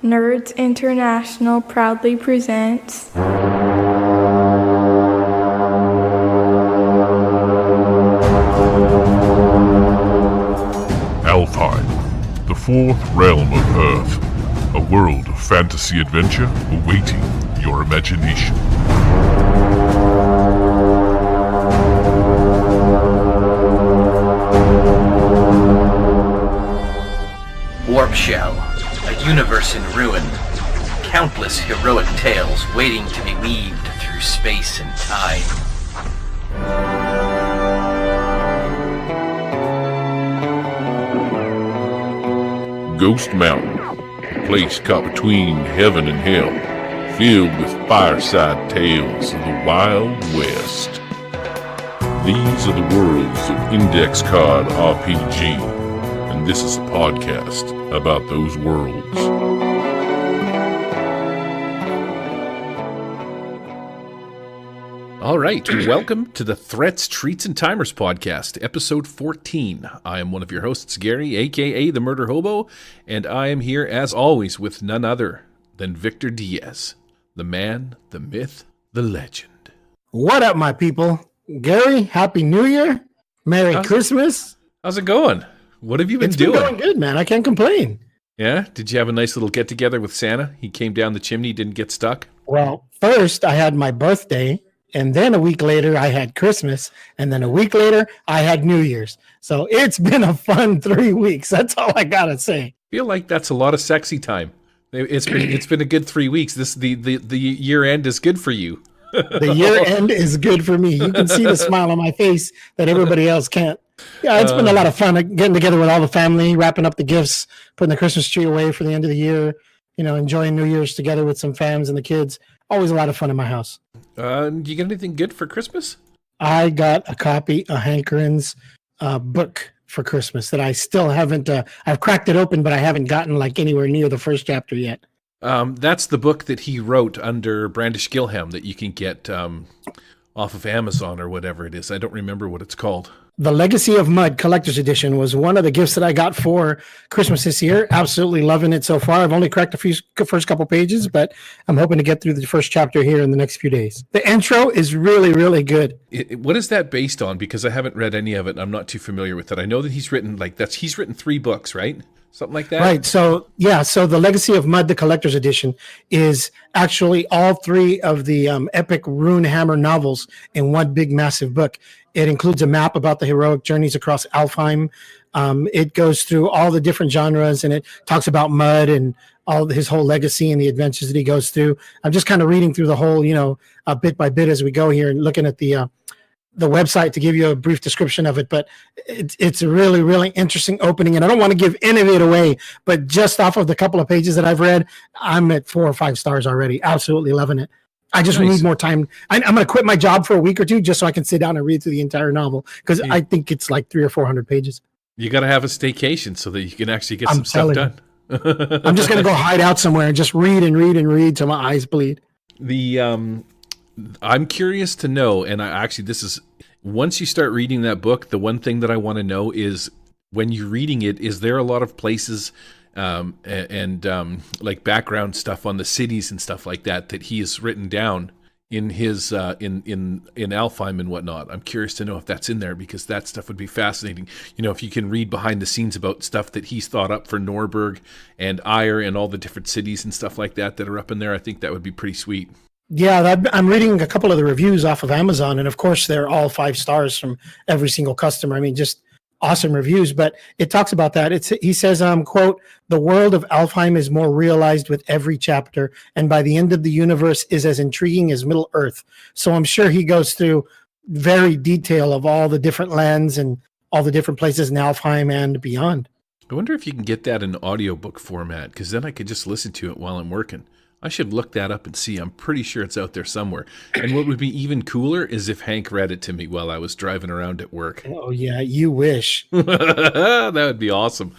Nerds International proudly presents Alfheim, the fourth realm of Earth, a world of fantasy adventure awaiting your imagination. Warp Shell, a universe in ruin. Countless heroic tales waiting to be weaved through space and time. Ghost Mountain, a place caught between heaven and hell, filled with fireside tales of the Wild West. These are the worlds of Index Card RPG, and this is a podcast about those worlds. All right, welcome to the Threats, Treats, and Timers podcast, episode 14. I am one of your hosts, Gary, a.k.a. the Murder Hobo, and I am here, as always, with none other than Victor Diaz, the man, the myth, the legend. What up, my people? Gary, Happy New Year. Merry Christmas. How's it going? What have you been doing? It's been going good, man. I can't complain. Yeah? Did you have a nice little get-together with Santa? He came down the chimney, didn't get stuck? Well, first I had my birthday, and then a week later I had Christmas, and then a week later I had New Year's. So it's been a fun 3 weeks. That's all I gotta say. I feel like that's a lot of sexy time. It's been a good 3 weeks. The year end is good for you. The year end is good for me. You can see the smile on my face that everybody else can't. Yeah, it's been a lot of fun getting together with all the family, wrapping up the gifts, putting the Christmas tree away for the end of the year, enjoying New Year's together with some fams and the kids. Always a lot of fun in my house. Do you get anything good for Christmas? I got a copy of Hank Gryn's book for Christmas that I still haven't, I've cracked it open, but I haven't gotten anywhere near the first chapter yet. That's the book that he wrote under Brandish Gilham that you can get off of Amazon or whatever it is. I don't remember what it's called. The Legacy of Mud Collector's Edition was one of the gifts that I got for Christmas this year. Absolutely loving it so far. I've only cracked the first couple pages, but I'm hoping to get through the first chapter here in the next few days. The intro is really, really good. What is that based on? Because I haven't read any of it, and I'm not too familiar with it. I know that he's written he's written 3 books, right? Something like that? Right. So the Legacy of Mud, the Collector's Edition, is actually all 3 of the epic Runehammer novels in one big, massive book. It includes a map about the heroic journeys across Alfheim. It goes through all the different genres, and it talks about Mud and his whole legacy and the adventures that he goes through. I'm just kind of reading through the whole, bit by bit as we go here and looking at the website to give you a brief description of it, but it's a really, really interesting opening, and I don't want to give any of it away, but just off of the couple of pages that I've read, I'm at 4 or 5 stars already. Absolutely loving it. I just need more time. I'm going to quit my job for a week or 2 just so I can sit down and read through the entire novel, because I think it's 300 or 400 pages. You got to have a staycation so that you can actually get some stuff done. I'm just going to go hide out somewhere and just read and read and read till my eyes bleed. I'm curious to know, and this is, once you start reading that book, the one thing that I want to know is, when you're reading it, is there a lot of places and background stuff on the cities and stuff like that he has written down in his in Alfheim and whatnot? I'm curious to know if that's in there, because that stuff would be fascinating. If you can read behind the scenes about stuff that he's thought up for Norberg and Eyre and all the different cities and stuff like that are up in there, I think that would be pretty sweet. Yeah, I'm reading a couple of the reviews off of Amazon, and of course they're all 5 stars from every single customer. I mean, just awesome reviews, but it talks about that. He says, quote, "The world of Alfheim is more realized with every chapter, and by the end of the universe is as intriguing as Middle Earth." So I'm sure he goes through very detail of all the different lands and all the different places in Alfheim and beyond. I wonder if you can get that in audiobook format, because then I could just listen to it while I'm working. I should look that up and see. I'm pretty sure it's out there somewhere. And what would be even cooler is if Hank read it to me while I was driving around at work. Oh, yeah, you wish. That would be awesome.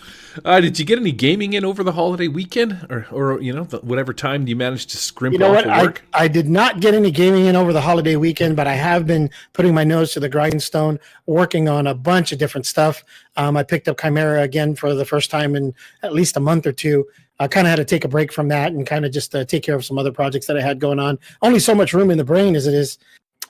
Did you get any gaming in over the holiday weekend? Or whatever time you managed to scrimp off of work? I did not get any gaming in over the holiday weekend, but I have been putting my nose to the grindstone, working on a bunch of different stuff. I picked up Chimera again for the first time in at least a month or 2. I kind of had to take a break from that and kind of just take care of some other projects that I had going on. Only so much room in the brain as it is.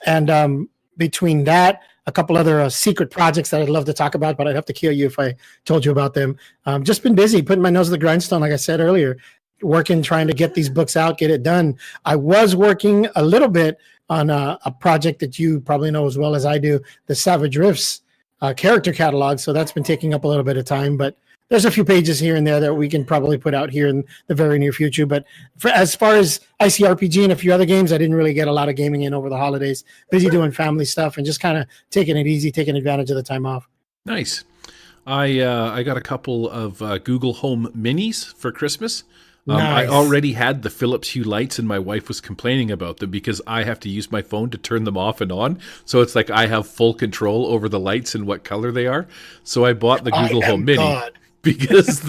And between that, a couple other secret projects that I'd love to talk about, but I'd have to kill you if I told you about them. Just been busy putting my nose to the grindstone, like I said earlier, working, trying to get these books out, get it done. I was working a little bit on a project that you probably know as well as I do, the Savage Rifts character catalog. So that's been taking up a little bit of time, but there's a few pages here and there that we can probably put out here in the very near future. But as far as ICRPG and a few other games, I didn't really get a lot of gaming in over the holidays. Busy doing family stuff and just kind of taking it easy, taking advantage of the time off. Nice. I got a couple of Google Home Minis for Christmas. Nice. I already had the Philips Hue lights, and my wife was complaining about them because I have to use my phone to turn them off and on. So it's like I have full control over the lights and what color they are. So I bought the Google Home Mini. God. Because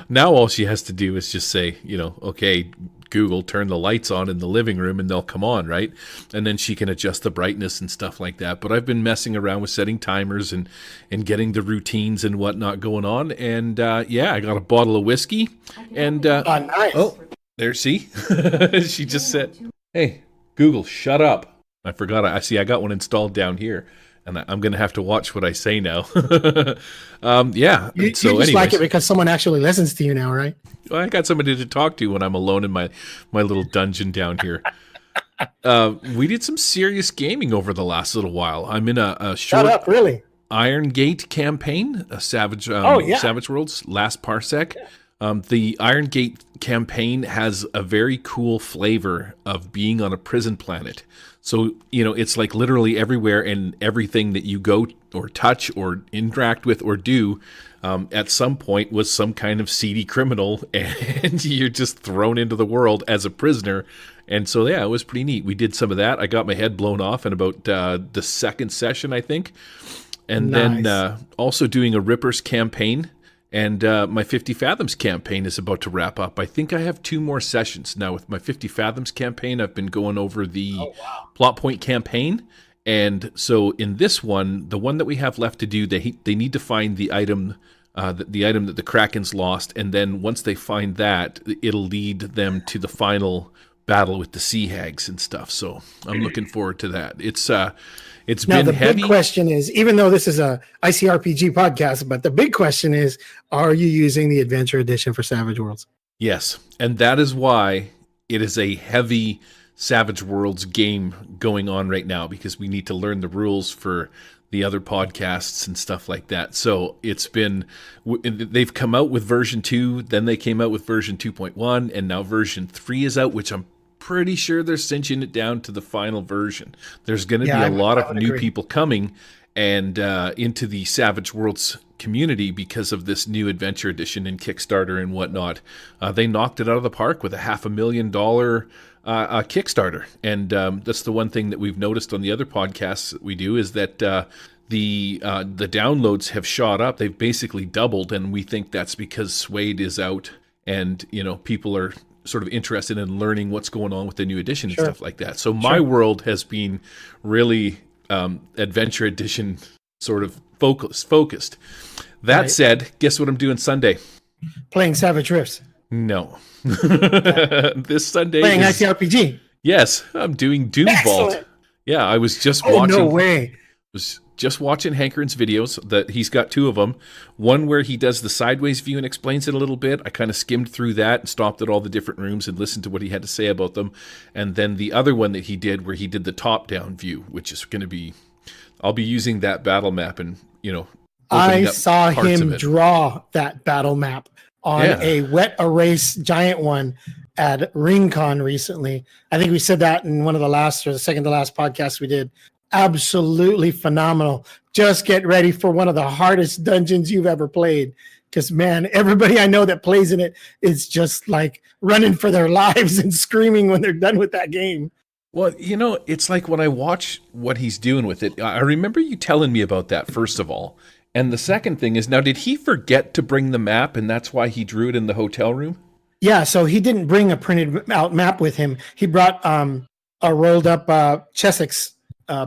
now all she has to do is just say, okay, Google, turn the lights on in the living room and they'll come on, right? And then she can adjust the brightness and stuff like that. But I've been messing around with setting timers and getting the routines and whatnot going on. And I got a bottle of whiskey. And nice. Oh, there, see? She just said, hey, Google, shut up. I forgot. I got one installed down here. And I'm going to have to watch what I say now. You just like it because someone actually listens to you now, right? Well, I got somebody to talk to when I'm alone in my little dungeon down here. We did some serious gaming over the last little while. I'm in a short Shut up, really? Iron Gate campaign, a Savage Worlds Last Parsec. The Iron Gate campaign has a very cool flavor of being on a prison planet. So, it's like literally everywhere, and everything that you go or touch or interact with or do at some point was some kind of seedy criminal, and you're just thrown into the world as a prisoner. And so, it was pretty neat. We did some of that. I got my head blown off in about the second session, I think. And then also doing a Rippers campaign. And my 50 Fathoms campaign is about to wrap up. I think I have 2 more sessions now with my 50 Fathoms campaign. I've been going over the plot point campaign. And so in this one, the one that we have left to do, they need to find the item, the item that the Kraken's lost. And then once they find that, it'll lead them to the final battle with the Sea Hags and stuff. So I'm looking forward to that. It's now, been the heavy. big question is, even though this is a ICRPG podcast, but the big question is, are you using the Adventure Edition for Savage Worlds? Yes, and that is why it is a heavy Savage Worlds game going on right now, because we need to learn the rules for the other podcasts and stuff like that. So they've come out with version 2, then they came out with version 2.1, and now version 3 is out, which I'm pretty sure they're cinching it down to the final version. There's going to be a lot of new people coming and into the Savage Worlds community because of this new Adventure Edition and Kickstarter and whatnot. They knocked it out of the park with a $500,000 Kickstarter. And that's the one thing that we've noticed on the other podcasts that we do, is that the downloads have shot up. They've basically doubled, and we think that's because Suede is out and people are sort of interested in learning what's going on with the new edition and stuff like that. So my world has been really Adventure Edition sort of focused. That said, guess what I'm doing Sunday? Playing Savage Rifts. No. This Sunday Playing ICRPG. Yes, I'm doing Doom Vault. Yeah, I was just Oh, watching. no way. Was just watching Hankerin's videos. That he's got 2 of them. One where he does the sideways view and explains it a little bit. I kind of skimmed through that and stopped at all the different rooms and listened to what he had to say about them. And then the other one that he did, where he did the top-down view, which is going to be, I'll be using that battle map and I saw him draw that battle map on a wet erase giant one at RingCon recently. I think we said that in one of the last or the second to last podcasts we did. Absolutely phenomenal. Just get ready for one of the hardest dungeons you've ever played. Because, man, everybody I know that plays in it is just like running for their lives and screaming when they're done with that game. Well, it's like when I watch what he's doing with it, I remember you telling me about that, first of all. And the second thing is, now, did he forget to bring the map, and that's why he drew it in the hotel room? Yeah, so he didn't bring a printed out map with him. He brought a rolled up Chessex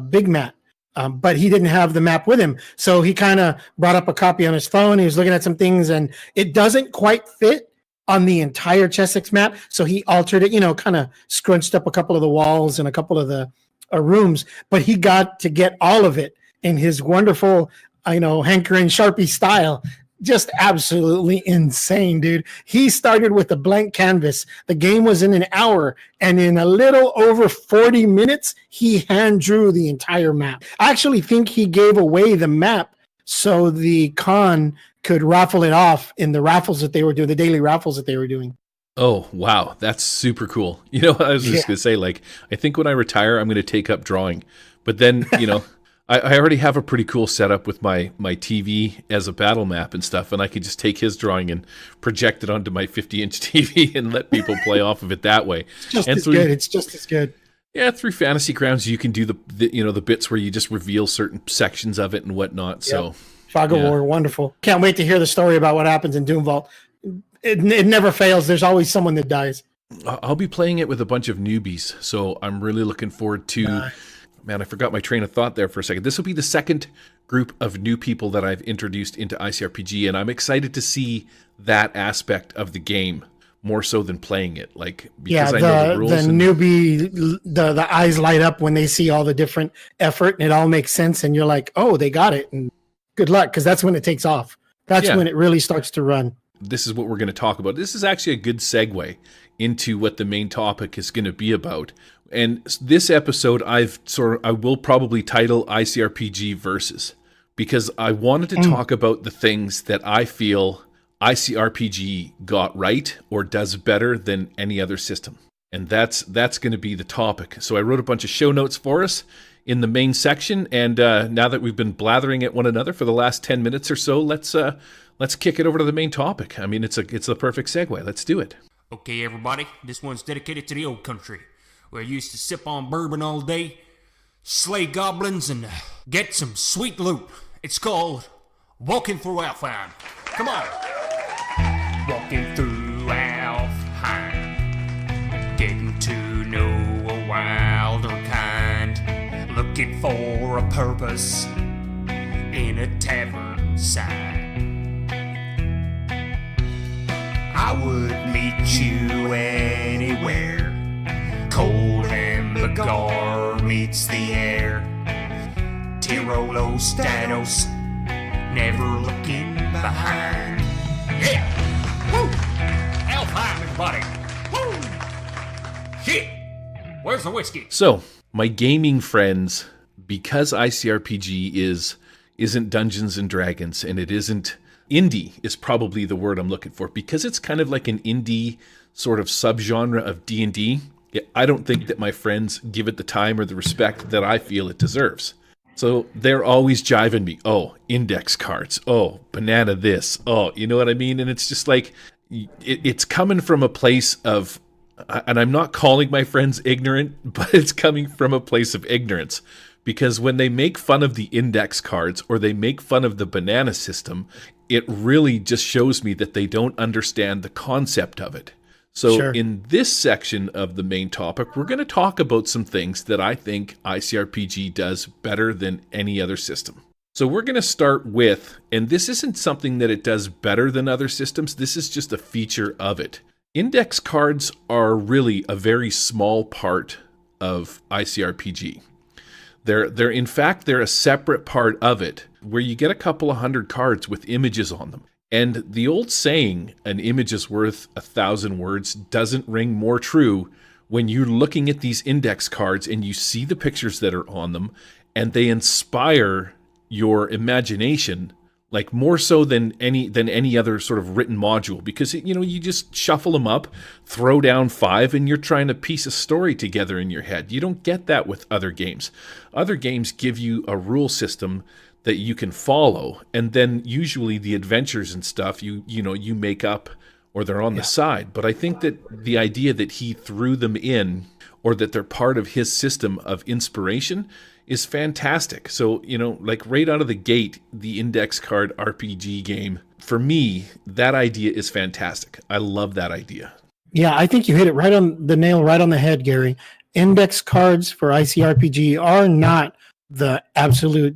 big map, but he didn't have the map with him. So he kind of brought up a copy on his phone. He was looking at some things, and it doesn't quite fit on the entire Chessex map. So he altered it, kind of scrunched up a couple of the walls and a couple of the rooms, but he got to get all of it in his wonderful, hankering Sharpie style. Just absolutely insane, dude. He started with a blank canvas. The game was in an hour, and in a little over 40 minutes, he hand drew the entire map. I actually think he gave away the map so the con could raffle it off in the raffles that they were doing, the daily raffles that they were doing. Oh, wow. That's super cool. I was just going to say, I think when I retire, I'm going to take up drawing. But then, I already have a pretty cool setup with my TV as a battle map and stuff, and I could just take his drawing and project it onto my 50-inch TV and let people play off of it that way. It's just as good. Yeah, through Fantasy Grounds, you can do the bits where you just reveal certain sections of it and whatnot. Yep. So, Fog of War, wonderful. Can't wait to hear the story about what happens in Doom Vault. It never fails. There's always someone that dies. I'll be playing it with a bunch of newbies, so I'm really looking forward to... Man, I forgot my train of thought there for a second. This will be the second group of new people that I've introduced into ICRPG, and I'm excited to see that aspect of the game more so than playing it. Because I know the rules. The newbie, the eyes light up when they see all the different effort, and it all makes sense, and you're like, oh, they got it, and good luck, because that's when it takes off. That's when it really starts to run. This is what we're going to talk about. This is actually a good segue into what the main topic is going to be about. And this episode, I will probably title ICRPG Versus, because I wanted to talk about the things that I feel ICRPG got right or does better than any other system. And that's going to be the topic. So I wrote a bunch of show notes for us in the main section. And now that we've been blathering at one another for the last 10 minutes or so, let's kick it over to the main topic. I mean, it's the perfect segue. Let's do it. Okay, everybody, this one's dedicated to the old country, where I used to sip on bourbon all day, slay goblins, and get some sweet loot. It's called Walking Through Alfheim. Come on. Walking through Alfheim, getting to know a wilder kind, looking for a purpose in a tavern side. I would meet you anywhere. Cold and the gar meets the air. Tirolo Stanos, never looking behind. Yeah! Woo! Alfheim, everybody! Woo! Shit! Where's the whiskey? So, my gaming friends, because ICRPG isn't Dungeons and Dragons, and it isn't indie is probably the word I'm looking for, because it's kind of like an indie sort of subgenre of D&D. I don't think that my friends give it the time or the respect that I feel it deserves. So they're always jiving me. Oh, index cards. Oh, banana this. Oh, you know what I mean? And it's just like, it's coming from a place of, and I'm not calling my friends ignorant, but it's coming from a place of ignorance. Because when they make fun of the index cards or they make fun of the banana system, it really just shows me that they don't understand the concept of it. So in this section of the main topic, we're going to talk about some things that I think ICRPG does better than any other system. So we're going to start with, and this isn't something that it does better than other systems, this is just a feature of it. Index cards are really a very small part of ICRPG. They're in fact, they're a separate part of it, where you get a couple of hundred cards with images on them. And the old saying, an image is worth 1,000 words, doesn't ring more true when you're looking at these index cards and you see the pictures that are on them, and they inspire your imagination, like more so than any other sort of written module, because you just shuffle them up, throw down 5, and you're trying to piece a story together in your head. You don't get that with other games. Other games give you a rule system that you can follow, and then usually the adventures and stuff you make up, or they're on the side. But I think that the idea that he threw them in, or that they're part of his system of inspiration, is fantastic. So, like right out of the gate, the index card RPG game, for me, that idea is fantastic. I love that idea. Yeah, I think you hit it right on the nail, right on the head, Gary. Index cards for ICRPG are not the absolute,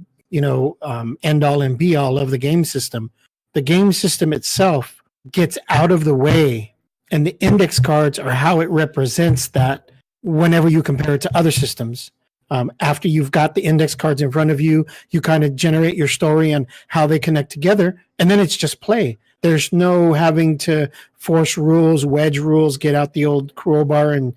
end all and be all of the game system. The game system itself gets out of the way And the index cards are how it represents that whenever you compare it to other systems. After you've got the index cards in front of you, you kind of generate your story and how they connect together. And then it's just play. There's no having to force rules, wedge rules, get out the old crowbar and,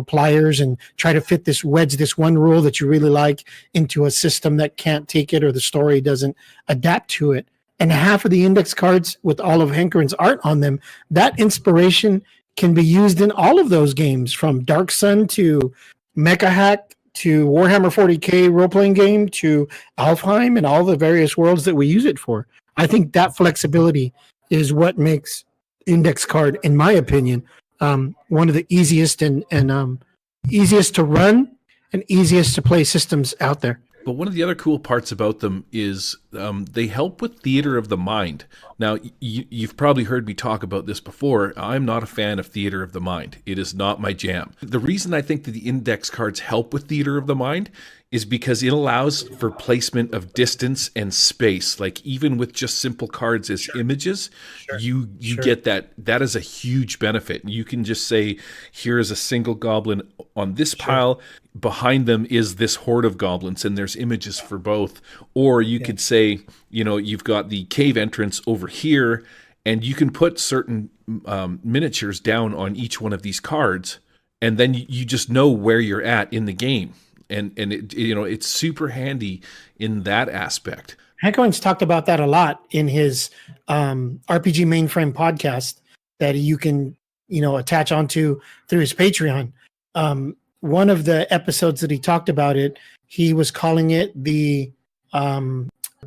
pliers and try to fit this one rule that you really like into a system that can't take it or the story doesn't adapt to it. And half of the index cards with all of Hankering's art on them, that inspiration can be used in all of those games, from Dark Sun to Mecha Hack to Warhammer 40K role-playing game to Alfheim and all the various worlds that we use it for. I think that flexibility is what makes index card, in my opinion, one of the easiest and easiest to run and easiest to play systems out there. But one of the other cool parts about them is they help with theater of the mind. Now, you've probably heard me talk about this before. I'm not a fan of theater of the mind. It is not my jam. The reason I think that the index cards help with theater of the mind is because it allows for placement of distance and space. Like, even with just simple cards as images, you get that. That is a huge benefit. You can just say, here is a single goblin on this pile. Behind them is this horde of goblins, and there's images for both. Or you could say, you've got the cave entrance over here, and you can put certain miniatures down on each one of these cards, and then you just know where you're at in the game. And it's super handy in that aspect. Hank Owens talked about that a lot in his RPG Mainframe podcast that you can, attach onto through his Patreon. One of the episodes that he talked about it, he was calling it the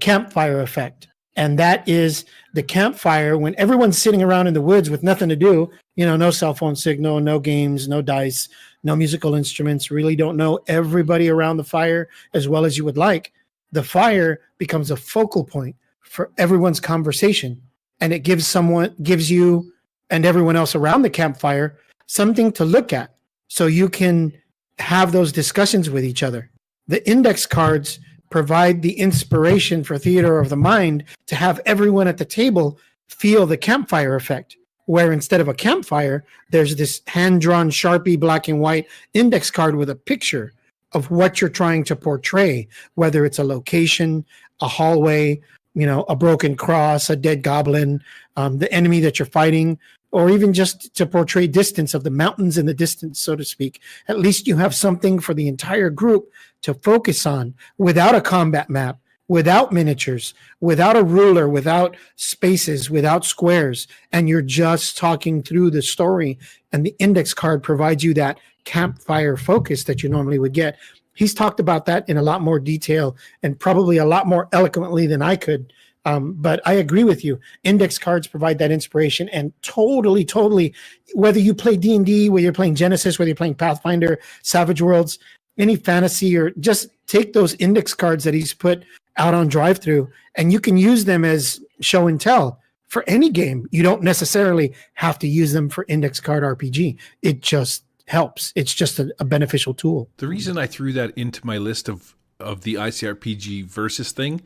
campfire effect. And that is the campfire when everyone's sitting around in the woods with nothing to do, no cell phone signal, no games, no dice, no musical instruments, really don't know everybody around the fire as well as you would like. The fire becomes a focal point for everyone's conversation. And it gives you and everyone else around the campfire something to look at so you can have those discussions with each other. The index cards provide the inspiration for theater of the mind to have everyone at the table feel the campfire effect, where instead of a campfire, there's this hand-drawn Sharpie black and white index card with a picture of what you're trying to portray, whether it's a location, a hallway, a broken cross, a dead goblin, the enemy that you're fighting, or even just to portray distance of the mountains in the distance, so to speak. At least you have something for the entire group to focus on without a combat map, without miniatures, without a ruler, without spaces, without squares, and you're just talking through the story. And the index card provides you that campfire focus that you normally would get. He's talked about that in a lot more detail and probably a lot more eloquently than I could. But I agree with you. Index cards provide that inspiration, and totally, whether you play D&D, whether you're playing Genesis, whether you're playing Pathfinder, Savage Worlds, any fantasy, or just take those index cards that he's put out on drive-through, and you can use them as show and tell for any game. You don't necessarily have to use them for index card RPG. It just helps. It's just a beneficial tool. The reason I threw that into my list of the ICRPG versus thing,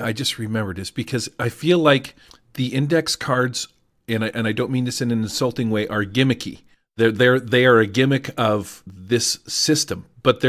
I just remembered, is because I feel like the index cards, and I don't mean this in an insulting way, are gimmicky. They are a gimmick of this system, but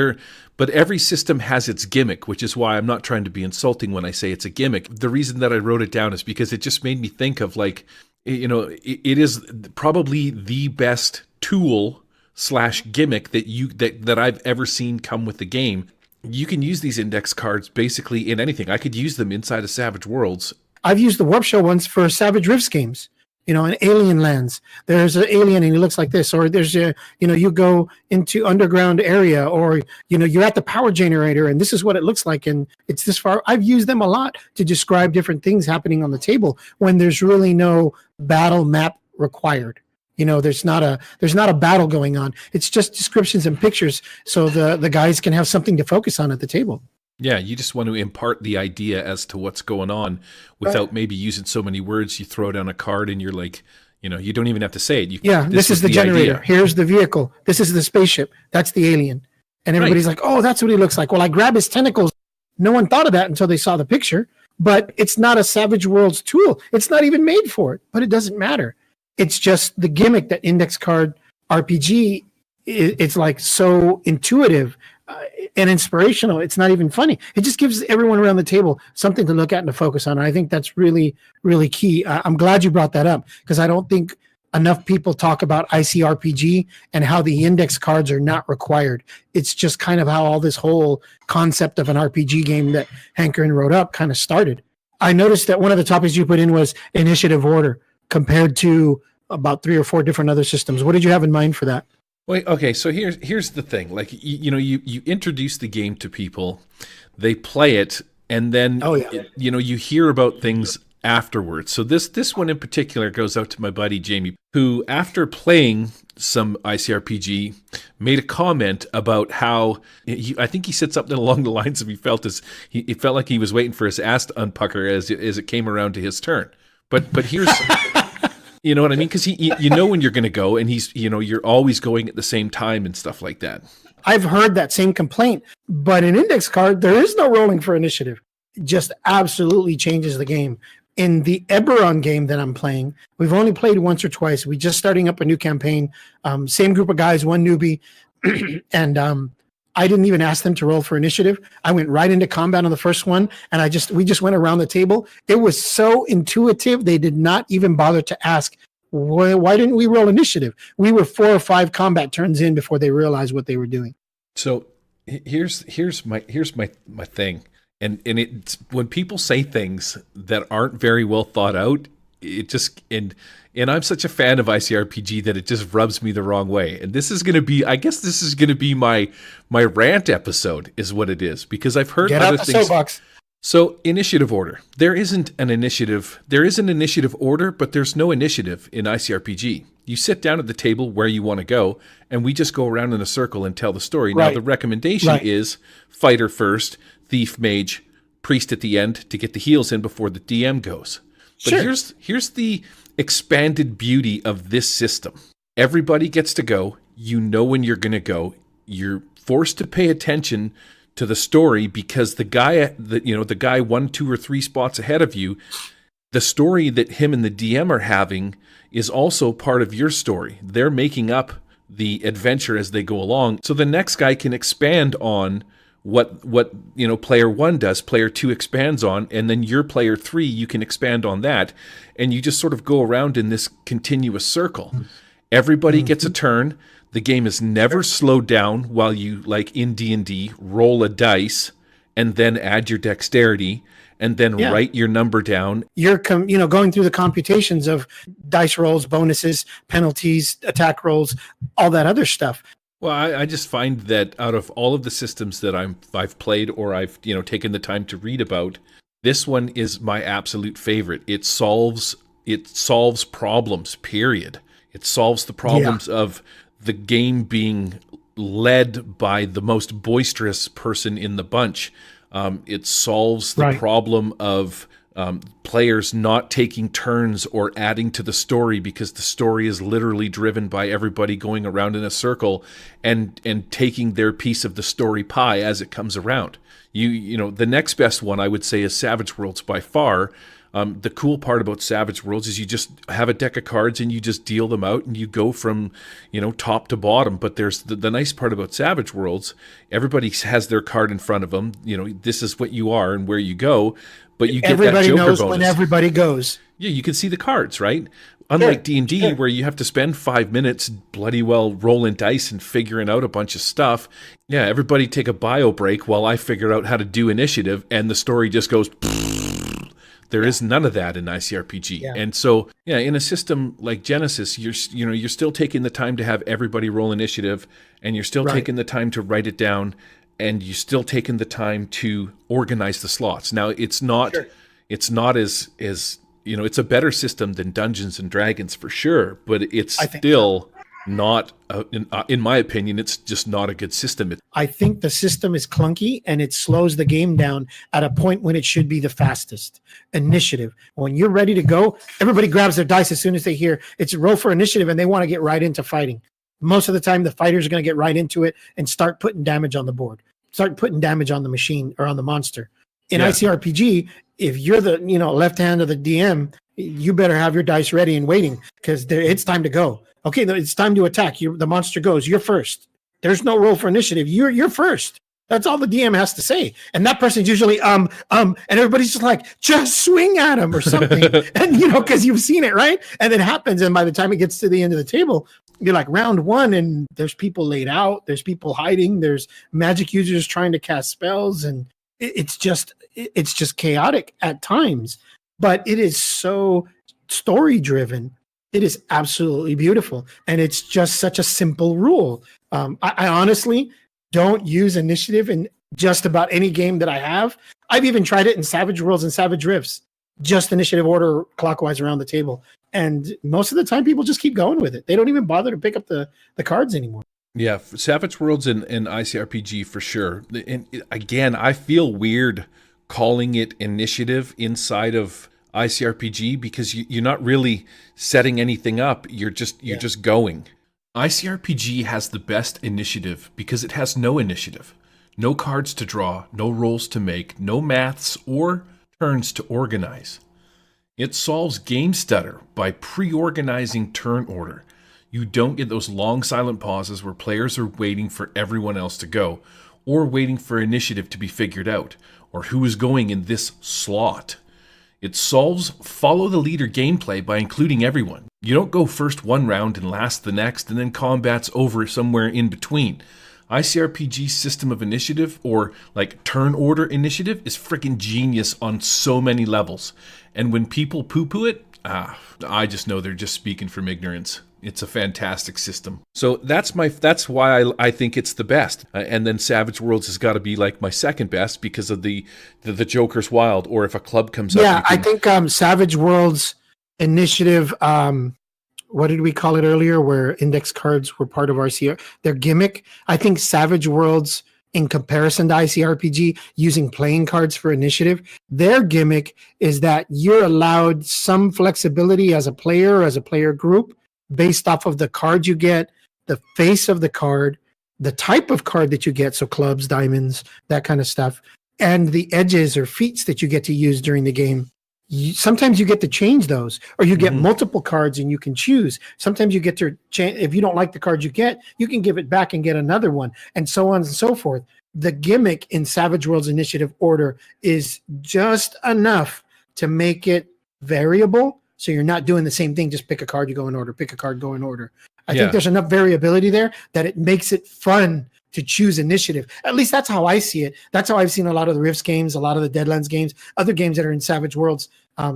every system has its gimmick, which is why I'm not trying to be insulting when I say it's a gimmick. The reason that I wrote it down is because it just made me think of, like, it is probably the best tool / gimmick that I've ever seen come with the game. You can use these index cards basically in anything. I could use them inside of Savage Worlds. I've used the Warp Show ones for Savage Rifts games. In alien lands, there's an alien and he looks like this, or there's you go into underground area, or you're at the power generator and this is what it looks like and it's this far. I've used them a lot to describe different things happening on the table when there's really no battle map required. There's not a battle going on. It's just descriptions and pictures so the guys can have something to focus on at the table. Yeah, you just want to impart the idea as to what's going on without maybe using so many words. You throw down a card and you're like, you don't even have to say it. This is the generator. Idea. Here's the vehicle. This is the spaceship. That's the alien. And everybody's like, oh, that's what he looks like. Well, I grab his tentacles. No one thought of that until they saw the picture. But it's not a Savage Worlds tool. It's not even made for it. But it doesn't matter. It's just the gimmick that index card RPG, it's like so intuitive and inspirational. It's not even funny. It just gives everyone around the table something to look at and to focus on. And I think that's really, really key. I'm glad you brought that up because I don't think enough people talk about ICRPG and how the index cards are not required. It's just kind of how all this whole concept of an RPG game that Hankerin wrote up kind of started. I noticed that one of the topics you put in was initiative order compared to about 3 or 4 different other systems. What did you have in mind for that? Wait, okay, so here's the thing. Like, you introduce the game to people, they play it, and then, you hear about things afterwards. So this one in particular goes out to my buddy Jamie, who after playing some ICRPG made a comment about how I think he said something along the lines of he felt like he was waiting for his ass to unpucker as it came around to his turn. But here's you know what I mean? Because when you're going to go, and you're always going at the same time and stuff like that. I've heard that same complaint, but in index card there is no rolling for initiative. It just absolutely changes the game. In the Eberron game that I'm playing, we've only played once or twice. We just starting up a new campaign. Same group of guys, one newbie, and I didn't even ask them to roll for initiative. I went right into combat on the first one, and we just went around the table. It was so intuitive. They did not even bother to ask, why didn't we roll initiative? We were 4 or 5 combat turns in before they realized what they were doing. So here's my thing. And it's when people say things that aren't very well thought out, it just and I'm such a fan of ICRPG that it just rubs me the wrong way. And this is going to be my rant episode is what it is, because I've heard other things. Soapbox. So initiative order. There is an initiative order, but there's no initiative in ICRPG. You sit down at the table where you want to go, and we just go around in a circle and tell the story. Right. Now the recommendation is fighter first, thief, mage, priest at the end to get the heals in before the DM goes. But here's the expanded beauty of this system. Everybody gets to go. You know when you're going to go. You're forced to pay attention to the story because the guy 1, 2, or 3 spots ahead of you, the story that him and the DM are having is also part of your story. They're making up the adventure as they go along. So the next guy can expand on what player 1 does, player 2 expands on, and then your player 3, you can expand on that. And you just sort of go around in this continuous circle. Everybody gets a turn. The game is never slowed down while you, like in D&D, roll a dice and then add your dexterity and then write your number down. You're going through the computations of dice rolls, bonuses, penalties, attack rolls, all that other stuff. Well, I just find that out of all of the systems that I've played or I've taken the time to read about, this one is my absolute favorite. It solves problems, period. It solves the problems of the game being led by the most boisterous person in the bunch. It solves the problem of players not taking turns or adding to the story because the story is literally driven by everybody going around in a circle and taking their piece of the story pie as it comes around. The next best one I would say is Savage Worlds by far. The cool part about Savage Worlds is you just have a deck of cards and you just deal them out and you go from, top to bottom. But there's the nice part about Savage Worlds, everybody has their card in front of them. This is what you are and where you go. But you get everybody that Joker knows bonus. When everybody goes. Yeah, you can see the cards, right? Unlike D&D, where you have to spend 5 minutes bloody well rolling dice and figuring out a bunch of stuff. Yeah, everybody take a bio break while I figure out how to do initiative, and the story just goes. There is none of that in ICRPG. Yeah. And so, in a system like Genesis, you're still taking the time to have everybody roll initiative, and you're still taking the time to write it down, and you're still taking the time to organize the slots. Now, it's not as it's a better system than Dungeons and Dragons for sure, but it's still not, in my opinion, it's just not a good system. I think the system is clunky and it slows the game down at a point when it should be the fastest. Initiative. When you're ready to go, everybody grabs their dice as soon as they hear it's roll for initiative and they want to get right into fighting. Most of the time, the fighters are going to get right into it and start putting damage on the board, start putting damage on the machine or on the monster. In ICRPG, if you're the left hand of the DM you better have your dice ready and waiting because it's time to go. Okay, it's time to attack. The monster goes. You're first. There's no roll for initiative. You're first. That's all the DM has to say. And that person's usually and everybody's just like, just swing at him or something. And because you've seen it, right? And it happens. And by the time it gets to the end of the table, you're like round one, and there's people laid out, there's people hiding, there's magic users trying to cast spells, and it's just chaotic at times. But it is so story driven. It is absolutely beautiful. And it's just such a simple rule. I honestly don't use initiative in just about any game that I have. I've even tried it in Savage Worlds and Savage Rifts, just initiative order clockwise around the table. And most of the time people just keep going with it. They don't even bother to pick up the cards anymore. Yeah, Savage Worlds and ICRPG for sure. And again, I feel weird calling it initiative inside of ICRPG because you're not really setting anything up. You're just going. ICRPG has the best initiative because it has no initiative. No cards to draw, no rolls to make, no maths or turns to organize. It solves game stutter by pre-organizing turn order. You don't get those long silent pauses where players are waiting for everyone else to go, or waiting for initiative to be figured out, or who is going in this slot. It solves follow the leader gameplay by including everyone. You don't go first one round and last the next, and then combat's over somewhere in between. ICRPG's system of initiative, or like turn order initiative, is freaking genius on so many levels. And when people poo-poo it, I just know they're just speaking from ignorance. It's a fantastic system. So that's why I think it's the best. And then Savage Worlds has got to be like my second best because of the Joker's Wild, or if a club comes up. Yeah, I think Savage Worlds initiative, what did we call it earlier, where index cards were part of RCR, their gimmick. I think Savage Worlds, in comparison to ICRPG, using playing cards for initiative, their gimmick is that you're allowed some flexibility as a player group, based off of the card you get, the face of the card, the type of card that you get, so clubs, diamonds, that kind of stuff, and the edges or feats that you get to use during the game. Sometimes you get to change those, or you get multiple cards and you can choose. Sometimes you get to change. If you don't like the card you get, you can give it back and get another one, and so on and so forth. The gimmick in Savage Worlds initiative order is just enough to make it variable. So you're not doing the same thing, just pick a card, you go in order, pick a card, go in order. I think there's enough variability there that it makes it fun to choose initiative. At least that's how I see it. That's how I've seen a lot of the Rifts games, a lot of the Deadlands games, other games that are in Savage Worlds. A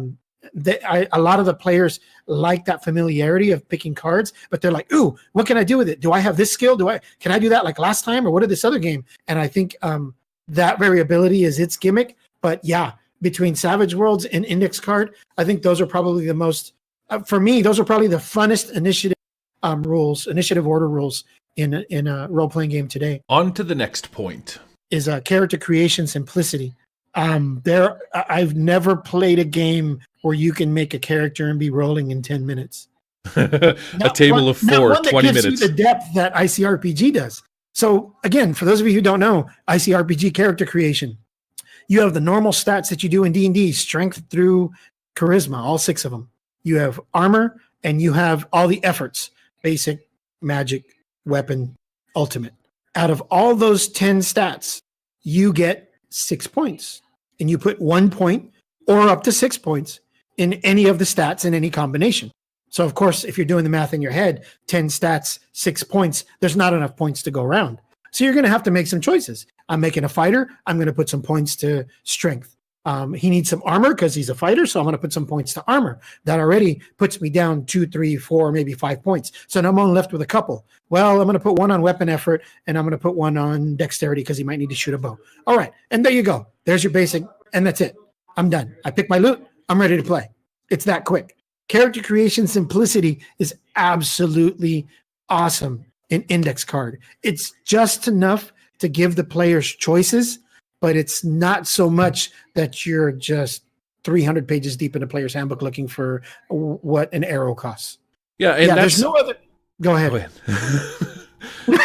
lot of the players like that familiarity of picking cards, but they're like, ooh, what can I do with it? Do I have this skill? Can I do that like last time? Or what did this other game? And I think that variability is its gimmick. But yeah, between Savage Worlds and Index Card, I think those are probably the most, for me, those are probably the funnest initiative order rules in a role-playing game today. On to the next point. Is character creation simplicity. I've never played a game where you can make a character and be rolling in 10 minutes. A table of 4, 20 minutes. Gives you the depth that ICRPG does. So again, for those of you who don't know, ICRPG character creation, you have the normal stats that you do in D&D, strength through charisma, all 6 of them. You have armor, and you have all the efforts, basic, magic, weapon, ultimate. Out of all those 10 stats, you get 6 points. And you put 1 point or up to 6 points in any of the stats in any combination. So of course, if you're doing the math in your head, 10 stats, 6 points, there's not enough points to go around. So you're going to have to make some choices. I'm making a fighter. I'm going to put some points to strength. He needs some armor because he's a fighter, so I'm going to put some points to armor. That already puts me down 2, 3, 4, maybe 5 points. So now I'm only left with a couple. Well, I'm going to put 1 on weapon effort, and I'm going to put 1 on dexterity because he might need to shoot a bow. All right, and there you go. There's your basic, and that's it. I'm done. I pick my loot. I'm ready to play. It's that quick. Character creation simplicity is absolutely awesome in Index Card. It's just enough to give the players choices, but it's not so much that you're just 300 pages deep in a player's handbook looking for what an arrow costs. Yeah, and there's no other. Go ahead. But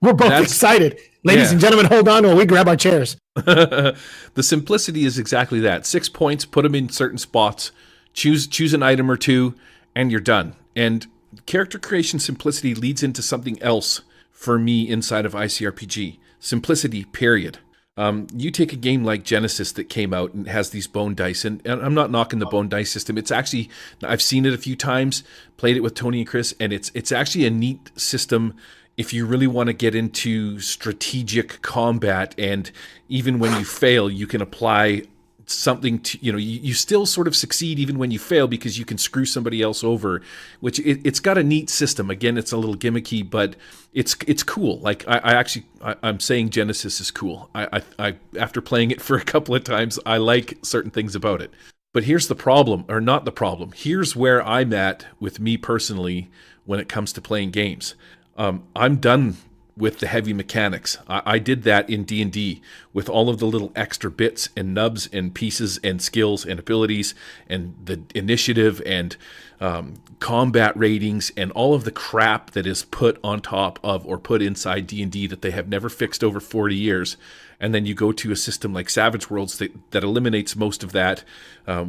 we're both excited. Ladies and gentlemen, hold on while we grab our chairs. The simplicity is exactly that. 6 points, put them in certain spots, choose an item or two, and you're done. And character creation simplicity leads into something else for me inside of ICRPG. Simplicity, period. You take a game like Genesis that came out and has these bone dice, and I'm not knocking the bone dice system. It's actually, I've seen it a few times, played it with Tony and Chris, and it's actually a neat system if you really want to get into strategic combat. And even when you fail, you can apply something to, you still sort of succeed even when you fail because you can screw somebody else over, which it's got a neat system. Again, it's a little gimmicky, but it's cool. Like I'm saying Genesis is cool. I after playing it for a couple of times, I like certain things about it. But here's the problem, or not the problem. Here's where I'm at with me personally when it comes to playing games. I'm done with the heavy mechanics. I did that in D&D with all of the little extra bits and nubs and pieces and skills and abilities and the initiative and combat ratings and all of the crap that is put on top of or put inside D&D that they have never fixed over 40 years. And then you go to a system like Savage Worlds that eliminates most of that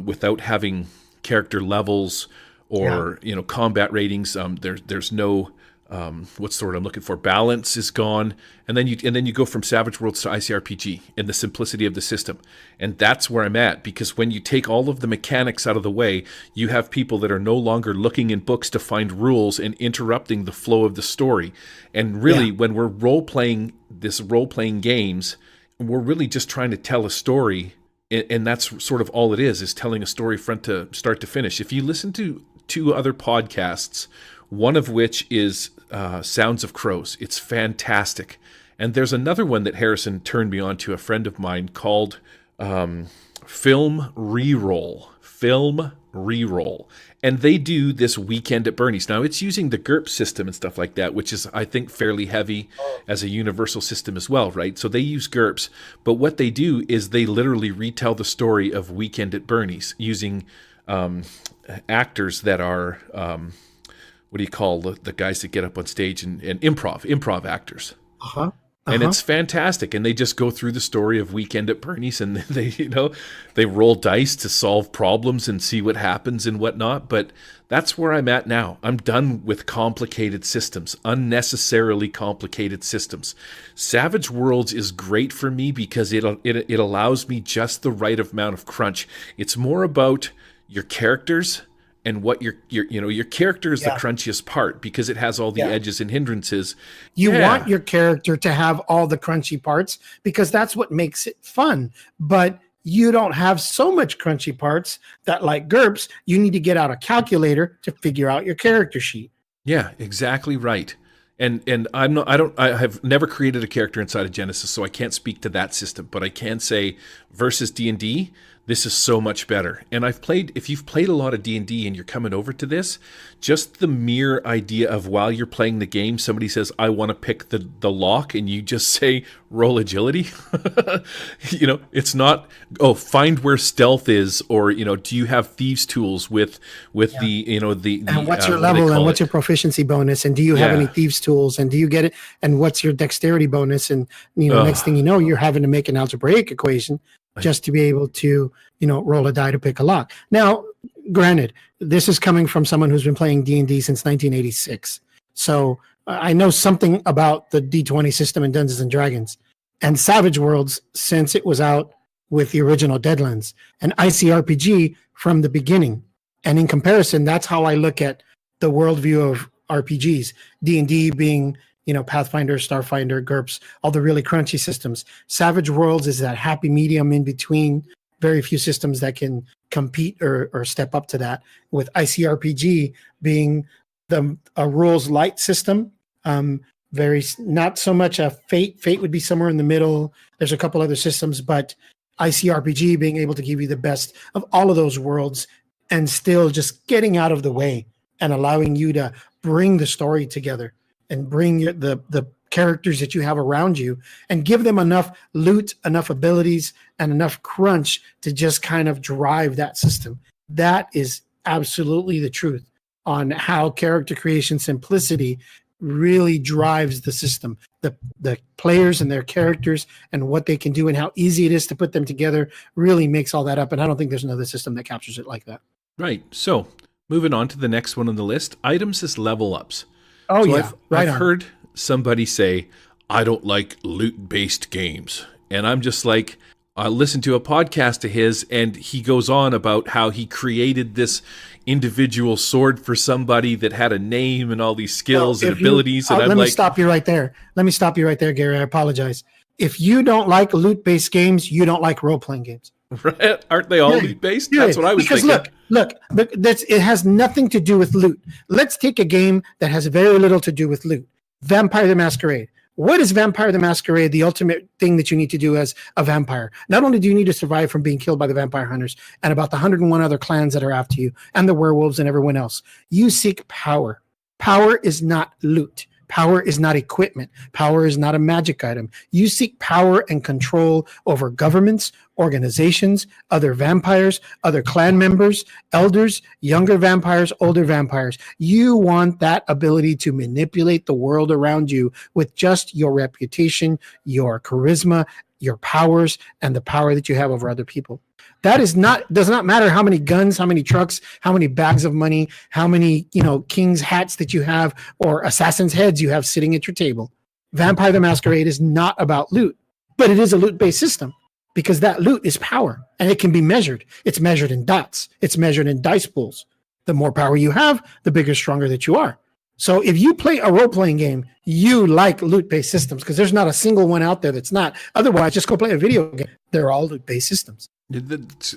without having character levels or combat ratings. There's no what's the word I'm looking for? Balance is gone, and then you go from Savage Worlds to ICRPG in the simplicity of the system, and that's where I'm at. Because when you take all of the mechanics out of the way, you have people that are no longer looking in books to find rules and interrupting the flow of the story. And really, when we're role playing games, we're really just trying to tell a story, and that's sort of all it is telling a story front to start to finish. If you listen to two other podcasts, one of which is Sounds of Crows. It's fantastic. And there's another one that Harrison turned me on to, a friend of mine, called Film Reroll. Film Reroll. And they do this Weekend at Bernie's. Now, it's using the GURP system and stuff like that, which is, I think, fairly heavy as a universal system as well, right? So they use GURPS. But what they do is they literally retell the story of Weekend at Bernie's using actors that are... what do you call the guys that get up on stage and improv actors? And it's fantastic. And they just go through the story of Weekend at Bernie's, and they roll dice to solve problems and see what happens and whatnot. But that's where I'm at now. I'm done with complicated systems, unnecessarily complicated systems. Savage Worlds is great for me because it allows me just the right amount of crunch. It's more about your characters and what your character is the crunchiest part because it has all the edges and hindrances. You want your character to have all the crunchy parts because that's what makes it fun. But you don't have so much crunchy parts that, like GURPS, you need to get out a calculator to figure out your character sheet. Yeah, exactly right. And I have never created a character inside of Genesis, so I can't speak to that system, but I can say versus D&D, this is so much better. And if you've played a lot of D&D and you're coming over to this, just the mere idea of while you're playing the game, somebody says, I want to pick the lock, and you just say, roll agility. It's not, find where stealth is, or, do you have thieves tools with the and what's your level and what's your proficiency bonus? And do you have any thieves tools? And do you get it? And what's your dexterity bonus? And, next thing you know, you're having to make an algebraic equation just to be able to, roll a die to pick a lock. Now, granted, this is coming from someone who's been playing D&D since 1986. So I know something about the D20 system in Dungeons and Dragons and Savage Worlds since it was out with the original Deadlands and ICRPG from the beginning. And in comparison, that's how I look at the worldview of RPGs. D&D being Pathfinder, Starfinder, GURPS, all the really crunchy systems. Savage Worlds is that happy medium in between. Very few systems that can compete or step up to that. With ICRPG being a rules light system, very not so much a Fate. Fate would be somewhere in the middle. There's a couple other systems, but ICRPG being able to give you the best of all of those worlds and still just getting out of the way and allowing you to bring the story together and bring the characters that you have around you and give them enough loot, enough abilities, and enough crunch to just kind of drive that system. That is absolutely the truth on how character creation simplicity really drives the system. The players and their characters and what they can do and how easy it is to put them together really makes all that up. And I don't think there's another system that captures it like that. Right. So moving on to the next one on the list, items as level ups. Oh, So yeah. I've heard somebody say, I don't like loot-based games. And I'm just like, I listened to a podcast of his, and he goes on about how he created this individual sword for somebody that had a name and all these skills and abilities. And I'm let like, me stop you right there. Gary. I apologize. If you don't like loot-based games, you don't like role-playing games. right? Aren't they all loot-based? Yeah, That's what I was because thinking. look, it has nothing to do with loot. Let's take a game that has very little to do with loot. Vampire the Masquerade. What is Vampire the Masquerade? The ultimate thing that you need to do as a vampire. Not only do you need to survive from being killed by the vampire hunters and about the 101 other clans that are after you and the werewolves and everyone else, you seek power. Power is not loot. Power is not equipment. Power is not a magic item. You seek power and control over governments, organizations, other vampires, other clan members, elders, younger vampires, older vampires. You want that ability to manipulate the world around you with just your reputation, your charisma, your powers, and the power that you have over other people. That does not matter how many guns, how many trucks, how many bags of money, how many, king's hats that you have or assassin's heads you have sitting at your table. Vampire the Masquerade is not about loot, but it is a loot-based system because that loot is power and it can be measured. It's measured in dots. It's measured in dice pools. The more power you have, the bigger, stronger that you are. So if you play a role-playing game, you like loot-based systems because there's not a single one out there that's not. Otherwise, just go play a video game. They're all loot-based systems.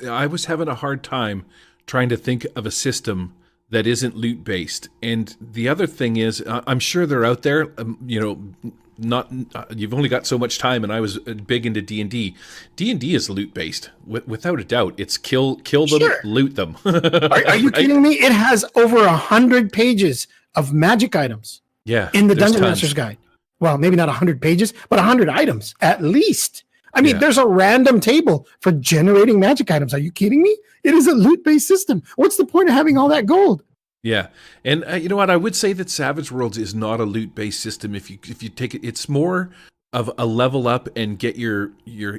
I was having a hard time trying to think of a system that isn't loot-based. And the other thing is, I'm sure they're out there, not you've only got so much time, and I was big into D&D. D&D is loot-based, without a doubt. It's kill them, Sure. loot them. Are you kidding me? It has over 100 pages of magic items in the there's Dungeon tons. Master's Guide. Well, maybe not 100 pages, but 100 items at least. I mean, Yeah. there's a random table for generating magic items. Are you kidding me? It is a loot-based system. What's the point of having all that gold? Yeah, and you know what? I would say that Savage Worlds is not a loot-based system. If you take it, it's more of a level up and get your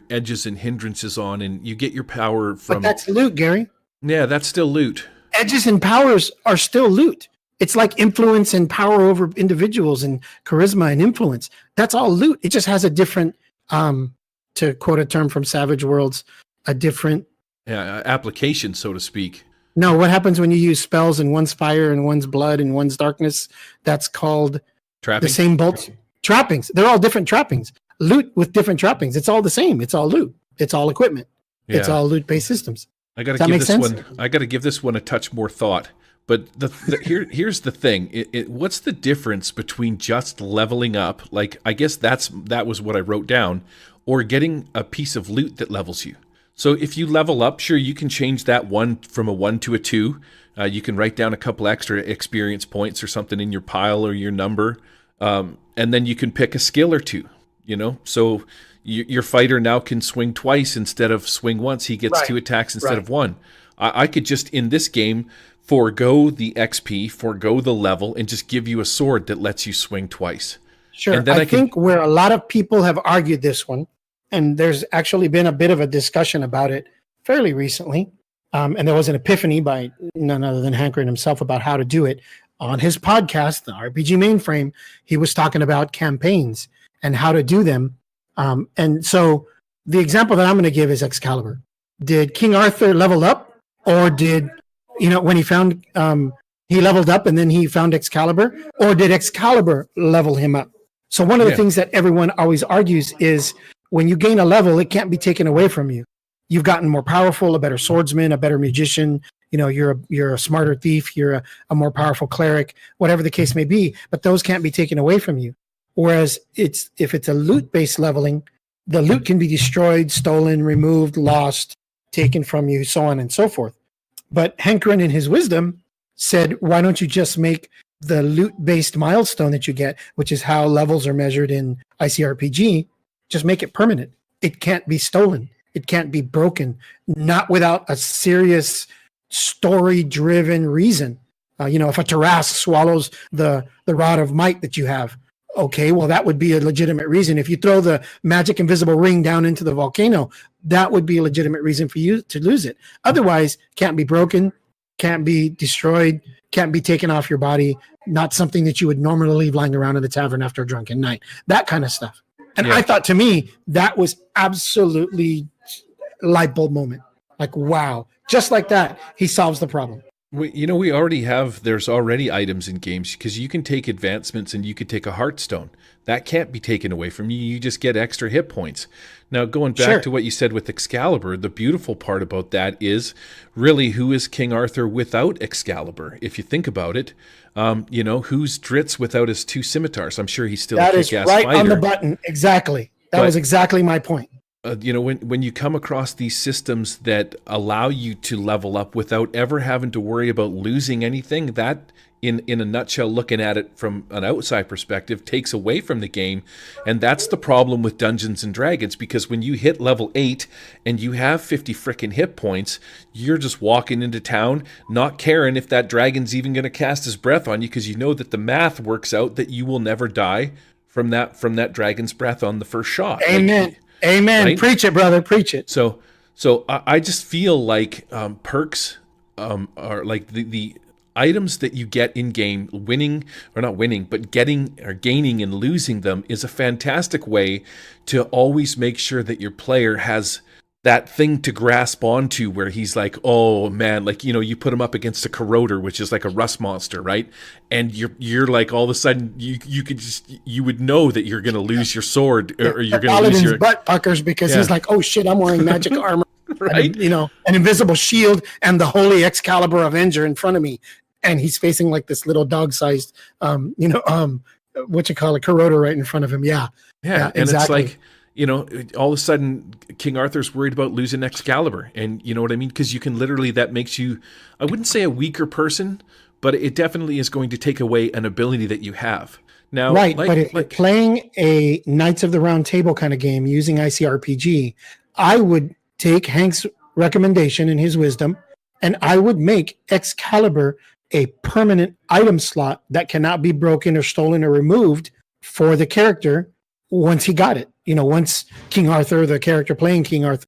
edges and hindrances on, and you get your power from. But that's loot, Gary. Yeah, that's still loot. Edges and powers are still loot. It's like influence and power over individuals and charisma and influence. That's all loot. It just has a different, to quote a term from Savage Worlds, a different. Application, so to speak. No, what happens when you use spells and one's fire and one's blood and one's darkness? That's called Trapping. the same bolts. Trappings. They're all different trappings. Loot with different trappings. It's all the same. It's all loot. It's all equipment. It's all loot-based systems. I got to Does that give make this sense? one. I got to give this one a touch more thought. But here's the thing. What's the difference between just leveling up? Like, I guess that was what I wrote down, or getting a piece of loot that levels you. So if you level up, sure, you can change that one from a 1 to a 2. You can write down a couple extra experience points or something in your pile or your number, and then you can pick a skill or two. So your fighter now can swing twice instead of swing once. He gets 2 attacks instead of 1. I could just, in this game, forego the XP, forego the level, and just give you a sword that lets you swing twice. Sure. And then I think where a lot of people have argued this one, and there's actually been a bit of a discussion about it fairly recently, and there was an epiphany by none other than Hankrin himself about how to do it. On his podcast, the RPG Mainframe, he was talking about campaigns and how to do them. And so the example that I'm going to give is Excalibur. Did King Arthur level up, or did, when he found, he leveled up and then he found Excalibur, or did Excalibur level him up? So one of the things that everyone always argues is when you gain a level, it can't be taken away from you. You've gotten more powerful, a better swordsman, a better magician. You're a smarter thief. You're a more powerful cleric, whatever the case may be. But those can't be taken away from you. Whereas if it's a loot-based leveling, the loot can be destroyed, stolen, removed, lost, taken from you, so on and so forth. But Hankrin, in his wisdom, said, why don't you just make the loot-based milestone that you get, which is how levels are measured in ICRPG, just make it permanent. It can't be stolen. It can't be broken, not without a serious story-driven reason. If a Tarrasque swallows the rod of might that you have, okay, well, that would be a legitimate reason. If you throw the magic invisible ring down into the volcano, that would be a legitimate reason for you to lose it. Otherwise, can't be broken, can't be destroyed, can't be taken off your body, not something that you would normally leave lying around in the tavern after a drunken night, that kind of stuff. And I thought, to me, that was absolutely light bulb moment. Like, wow, just like that, he solves the problem. There's already items in games, because you can take advancements and you could take a Heartstone. That can't be taken away from you. You just get extra hit points. Now, going back to what you said with Excalibur, the beautiful part about that is really, who is King Arthur without Excalibur? If you think about it, who's Drizzt without his 2 scimitars? I'm sure he's still a kick-ass fighter. That is right on the button. Exactly. That was exactly my point. When you come across these systems that allow you to level up without ever having to worry about losing anything, that, in a nutshell, looking at it from an outside perspective, takes away from the game. And that's the problem with Dungeons and Dragons, because when you hit level 8 and you have 50 frickin' hit points, you're just walking into town, not caring if that dragon's even going to cast his breath on you, because you know that the math works out that you will never die from that dragon's breath on the first shot. Amen. Amen. Right? Preach it, brother. Preach it. So I just feel like perks are like the items that you get in game, getting or gaining and losing them is a fantastic way to always make sure that your player has that thing to grasp onto, where he's like, oh man, like, you put him up against a corroder, which is like a rust monster, right? And you're like, all of a sudden you would know that you're going to lose your sword, or you're going to lose your butt puckers, because he's like, oh shit, I'm wearing magic armor, right? And, an invisible shield and the holy Excalibur Avenger in front of me, and he's facing like this little dog-sized, corroder right in front of him. Yeah, and exactly. It's like, all of a sudden King Arthur's worried about losing Excalibur. And you know what I mean? Because you can literally, that makes you, I wouldn't say a weaker person, but it definitely is going to take away an ability that you have. Now, right, but if you're playing a Knights of the Round Table kind of game using ICRPG, I would take Hank's recommendation and his wisdom, and I would make Excalibur a permanent item slot that cannot be broken or stolen or removed for the character once he got it. Once King Arthur, the character playing King Arthur,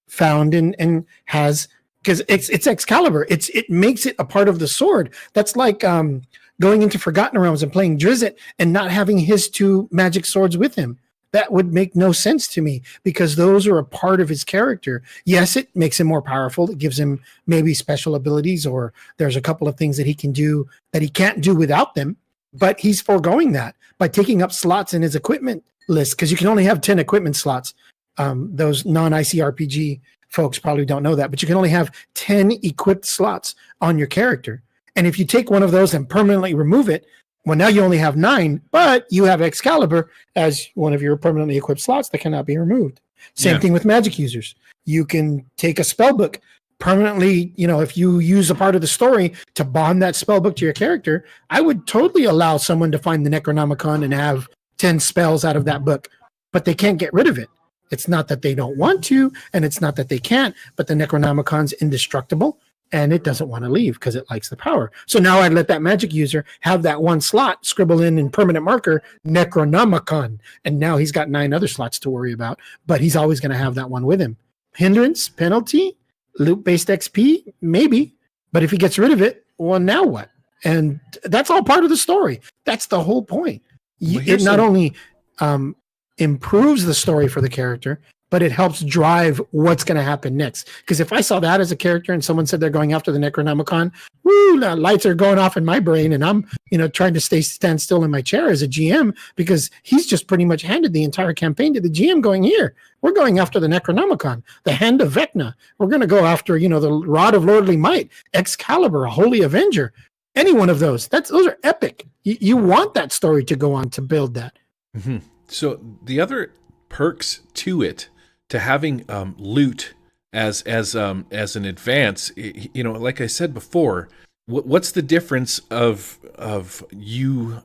found and has, because it's Excalibur. It makes it a part of the sword. That's like going into Forgotten Realms and playing Drizzt and not having his 2 magic swords with him. That would make no sense to me, because those are a part of his character. Yes, it makes him more powerful. It gives him maybe special abilities, or there's a couple of things that he can do that he can't do without them. But he's foregoing that by taking up slots in his equipment list, because you can only have 10 equipment slots. Those non-ICRPG folks probably don't know that, but you can only have 10 equipped slots on your character. And if you take one of those and permanently remove it, well, now you only have 9, but you have Excalibur as one of your permanently equipped slots that cannot be removed. Same thing with magic users. You can take a spell book permanently, if you use a part of the story to bond that spell book to your character. I would totally allow someone to find the Necronomicon and have 10 spells out of that book, but they can't get rid of it. It's not that they don't want to, and it's not that they can't, but the Necronomicon's indestructible, and it doesn't want to leave because it likes the power. So now I'd let that magic user have that one slot, scribble in permanent marker, Necronomicon, and now he's got 9 other slots to worry about, but he's always going to have that one with him. Hindrance, penalty, loot-based XP, maybe, but if he gets rid of it, well, now what? And that's all part of the story. That's the whole point. It not only improves the story for the character, but it helps drive what's going to happen next. Because if I saw that as a character and someone said they're going after the Necronomicon, woo, lights are going off in my brain, and I'm trying to stand still in my chair as a GM, because he's just pretty much handed the entire campaign to the GM, going, here, we're going after the Necronomicon, the Hand of Vecna. We're going to go after the Rod of Lordly Might, Excalibur, a Holy Avenger. Any one of those. Those are epic. You want that story to go on to build that. Mm-hmm. So the other perks to it, to having loot as an advance, like I said before, what's the difference of you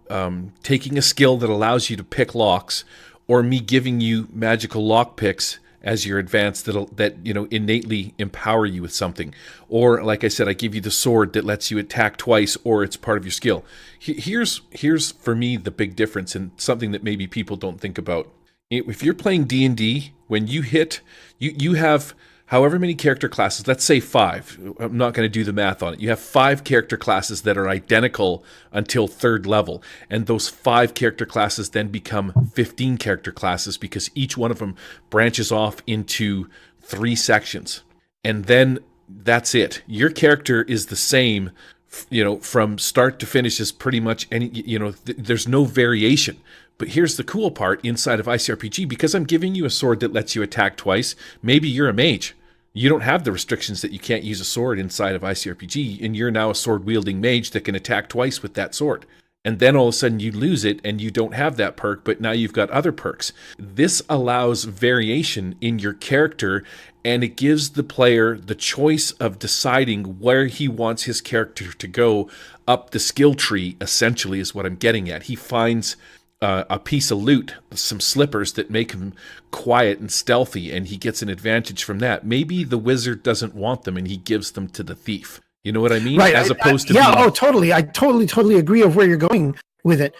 taking a skill that allows you to pick locks, or me giving you magical lock picks as your advance that innately empower you with something? Or like I said, I give you the sword that lets you attack twice, or it's part of your skill. Here's for me the big difference, and something that maybe people don't think about. If you're playing D&D, when you hit, you have however many character classes, let's say 5. I'm not going to do the math on it. You have 5 character classes that are identical until 3rd level. And those 5 character classes then become 15 character classes because each one of them branches off into 3 sections. And then that's it. Your character is the same, from start to finish is pretty much any, there's no variation. But here's the cool part inside of ICRPG, because I'm giving you a sword that lets you attack twice. Maybe you're a mage. You don't have the restrictions that you can't use a sword inside of ICRPG, and you're now a sword-wielding mage that can attack twice with that sword. And then all of a sudden you lose it and you don't have that perk, but now you've got other perks. This allows variation in your character, and it gives the player the choice of deciding where he wants his character to go up the skill tree, essentially, is what I'm getting at. He finds a piece of loot, some slippers that make him quiet and stealthy, and he gets an advantage from that. Maybe the wizard doesn't want them and he gives them to the thief. You know what I mean? Right. As opposed to totally. I totally agree of where you're going with it.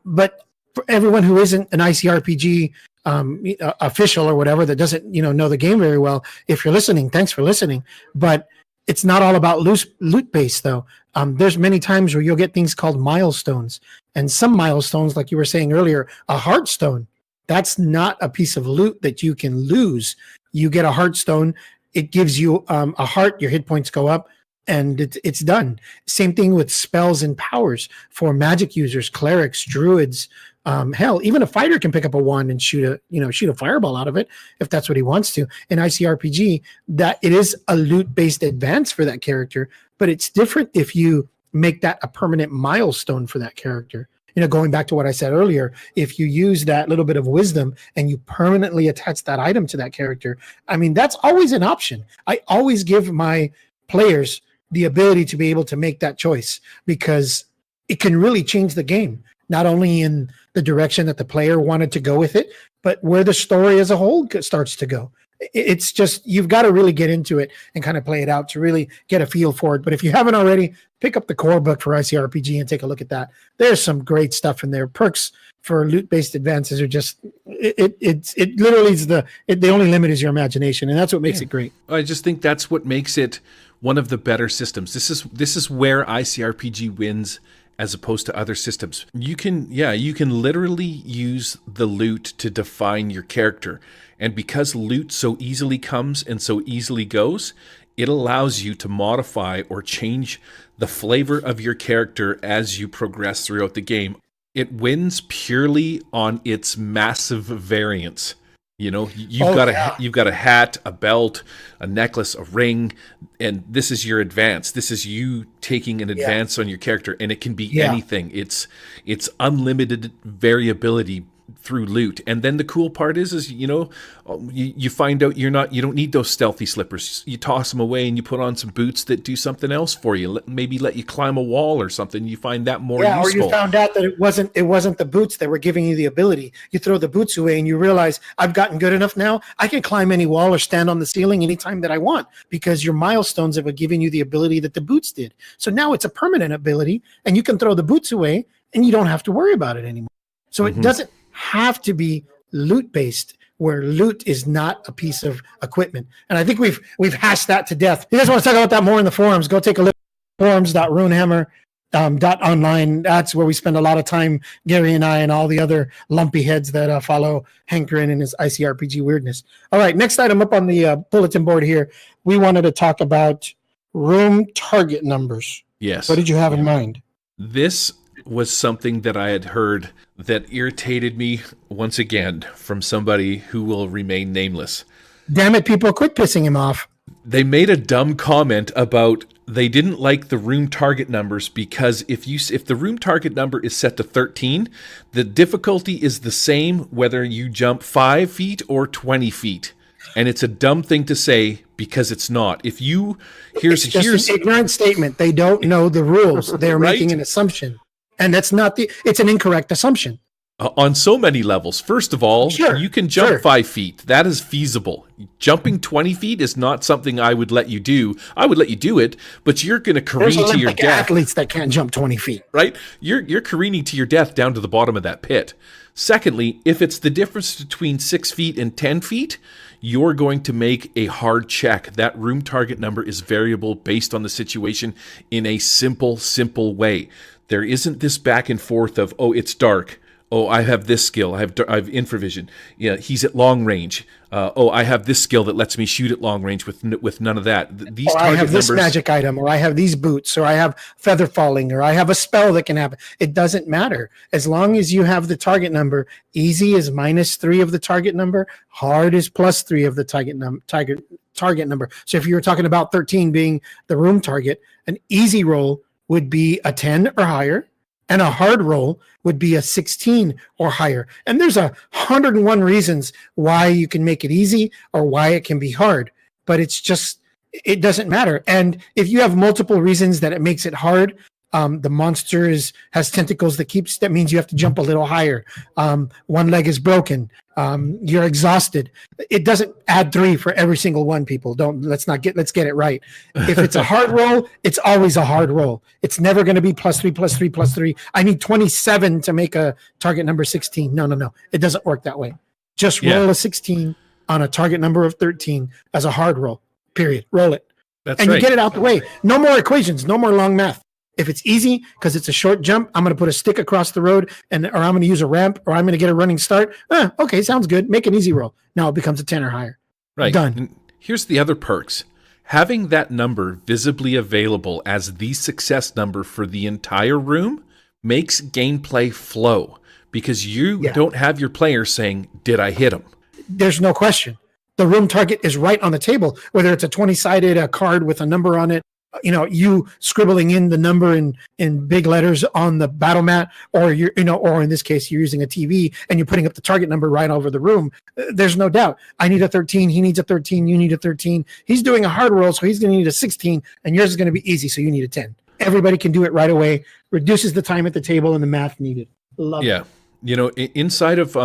But for everyone who isn't an ICRPG official or whatever, that doesn't know the game very well, if you're listening, thanks for listening. But it's not all about loot based though. There's many times where you'll get things called milestones, and some milestones, like you were saying earlier, a heartstone. That's not a piece of loot that you can lose. You get a heartstone. It gives you a heart. Your hit points go up, and it's done. Same thing with spells and powers for magic users, clerics, druids. Hell, even a fighter can pick up a wand and shoot a fireball out of it if that's what he wants to. In ICRPG, that it is a loot-based advance for that character, but it's different if you make that a permanent milestone for that character. Going back to what I said earlier, if you use that little bit of wisdom and you permanently attach that item to that character, I mean, that's always an option. I always give my players the ability to be able to make that choice, because it can really change the game, not only in the direction that the player wanted to go with it, but where the story as a whole starts to go. It's just, you've got to really get into it and kind of play it out to really get a feel for it. But if you haven't already, pick up the core book for ICRPG and take a look at that. There's some great stuff in there. Perks for loot-based advances are just, it literally is the only limit is your imagination, and that's what makes it great. I just think that's what makes it one of the better systems. This is where ICRPG wins as opposed to other systems. You can literally use the loot to define your character. And because loot so easily comes and so easily goes, it allows you to modify or change the flavor of your character as you progress throughout the game. It wins purely on its massive variance. You've got a hat, a belt, a necklace, a ring, and this is your advance. This is you taking an advance on your character, and it can be anything. It's unlimited variability through loot. And then the cool part is you find out you don't need those stealthy slippers. You toss them away and you put on some boots that do something else for you. Maybe let you climb a wall or something. You find that more useful. Or you found out that it wasn't the boots that were giving you the ability. You throw the boots away and you realize, I've gotten good enough now. I can climb any wall or stand on the ceiling anytime that I want, because your milestones have given you the ability that the boots did. So now it's a permanent ability, and you can throw the boots away and you don't have to worry about it anymore. So it doesn't have to be loot based, where loot is not a piece of equipment. And I think we've hashed that to death. If you guys want to talk about that more in the forums, go take a look at forums.runehammer.online. That's where we spend a lot of time, Gary and I and all the other lumpy heads that follow Hankerin and his ICRPG weirdness. All right, next item up on the bulletin board here, we wanted to talk about room target numbers. Yes. What did you have in mind? This was something that I had heard that irritated me once again from somebody who will remain nameless. Damn it, people, quit pissing him off. They made a dumb comment about they didn't like the room target numbers because if the room target number is set to 13, the difficulty is the same whether you jump 5 feet or 20 feet. And it's a dumb thing to say because it's not. Here's an ignorant statement. They don't know the rules. They're right? making an assumption. And it's an incorrect assumption. On so many levels. First of all, you can jump 5 feet. That is feasible. Jumping 20 feet is not something I would let you do. I would let you do it, but you're going to careen to your death. Athletes that can't jump 20 feet. Right? You're careening to your death down to the bottom of that pit. Secondly, if it's the difference between 6 feet and 10 feet, you're going to make a hard check. That room target number is variable based on the situation in a simple way. There isn't this back and forth of, oh, it's dark. Oh, I have this skill. I have infravision. Yeah, he's at long range. Oh, I have this skill that lets me shoot at long range with none of that. These or I have this magic item, or I have these boots, or I have feather falling, or I have a spell that can happen. It doesn't matter. As long as you have the target number, easy is -3 of the target number, hard is +3 of the target number. So if you were talking about 13 being the room target, an easy roll would be a 10 or higher, and a hard roll would be a 16 or higher. And there's 101 reasons why you can make it easy or why it can be hard, but it doesn't matter. And if you have multiple reasons that it makes it hard, the monster has tentacles that means you have to jump a little higher. One leg is broken. You're exhausted. It doesn't add 3 for every single one, people. Let's get it right. If it's a hard roll, it's always a hard roll. It's never going to be +3, +3, +3. I need 27 to make a target number 16. No. It doesn't work that way. Just roll a 16 on a target number of 13 as a hard roll, period. Roll it. That's and right. You get it out the way. No more equations, no more long math. If it's easy, because it's a short jump, I'm going to put a stick across the road, or I'm going to use a ramp, or I'm going to get a running start. Okay, sounds good. Make an easy roll. Now it becomes a 10 or higher. Right. Done. And here's the other perks. Having that number visibly available as the success number for the entire room makes gameplay flow, because you don't have your player saying, did I hit him? There's no question. The room target is right on the table, whether it's a 20-sided card with a number on it, you scribbling in the number in big letters on the battle mat, or or in this case, you're using a TV and you're putting up the target number right over the room. There's no doubt. I need a 13. He needs a 13. You need a 13. He's doing a hard roll, so he's going to need a 16, and yours is going to be easy, so you need a 10. Everybody can do it right away. Reduces the time at the table and the math needed. Love it. Inside of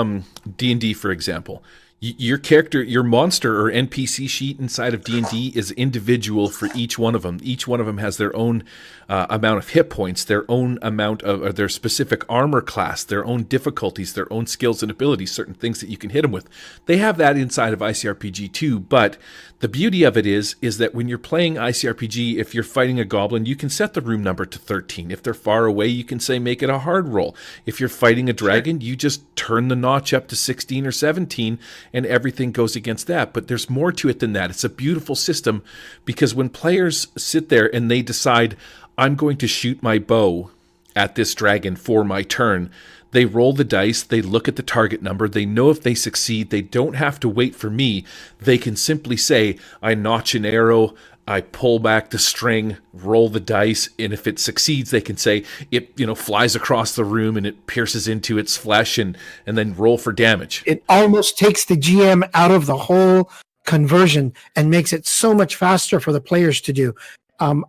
D&D, for example, your character, your monster or NPC sheet inside of D&D is individual for each one of them. Each one of them has their own amount of hit points, their own amount of their specific armor class, their own difficulties, their own skills and abilities, certain things that you can hit them with. They have that inside of ICRPG too, but the beauty of it is that when you're playing ICRPG, if you're fighting a goblin, you can set the room number to 13. If they're far away, you can say make it a hard roll. If you're fighting a dragon, you just turn the notch up to 16 or 17, and everything goes against that. But there's more to it than that. It's a beautiful system, because when players sit there and they decide, I'm going to shoot my bow at this dragon for my turn, they roll the dice, they look at the target number, they know if they succeed, they don't have to wait for me. They can simply say, I notch an arrow, I pull back the string, roll the dice, and if it succeeds, they can say it, flies across the room and it pierces into its flesh, and then roll for damage. It almost takes the GM out of the whole conversion and makes it so much faster for the players to do.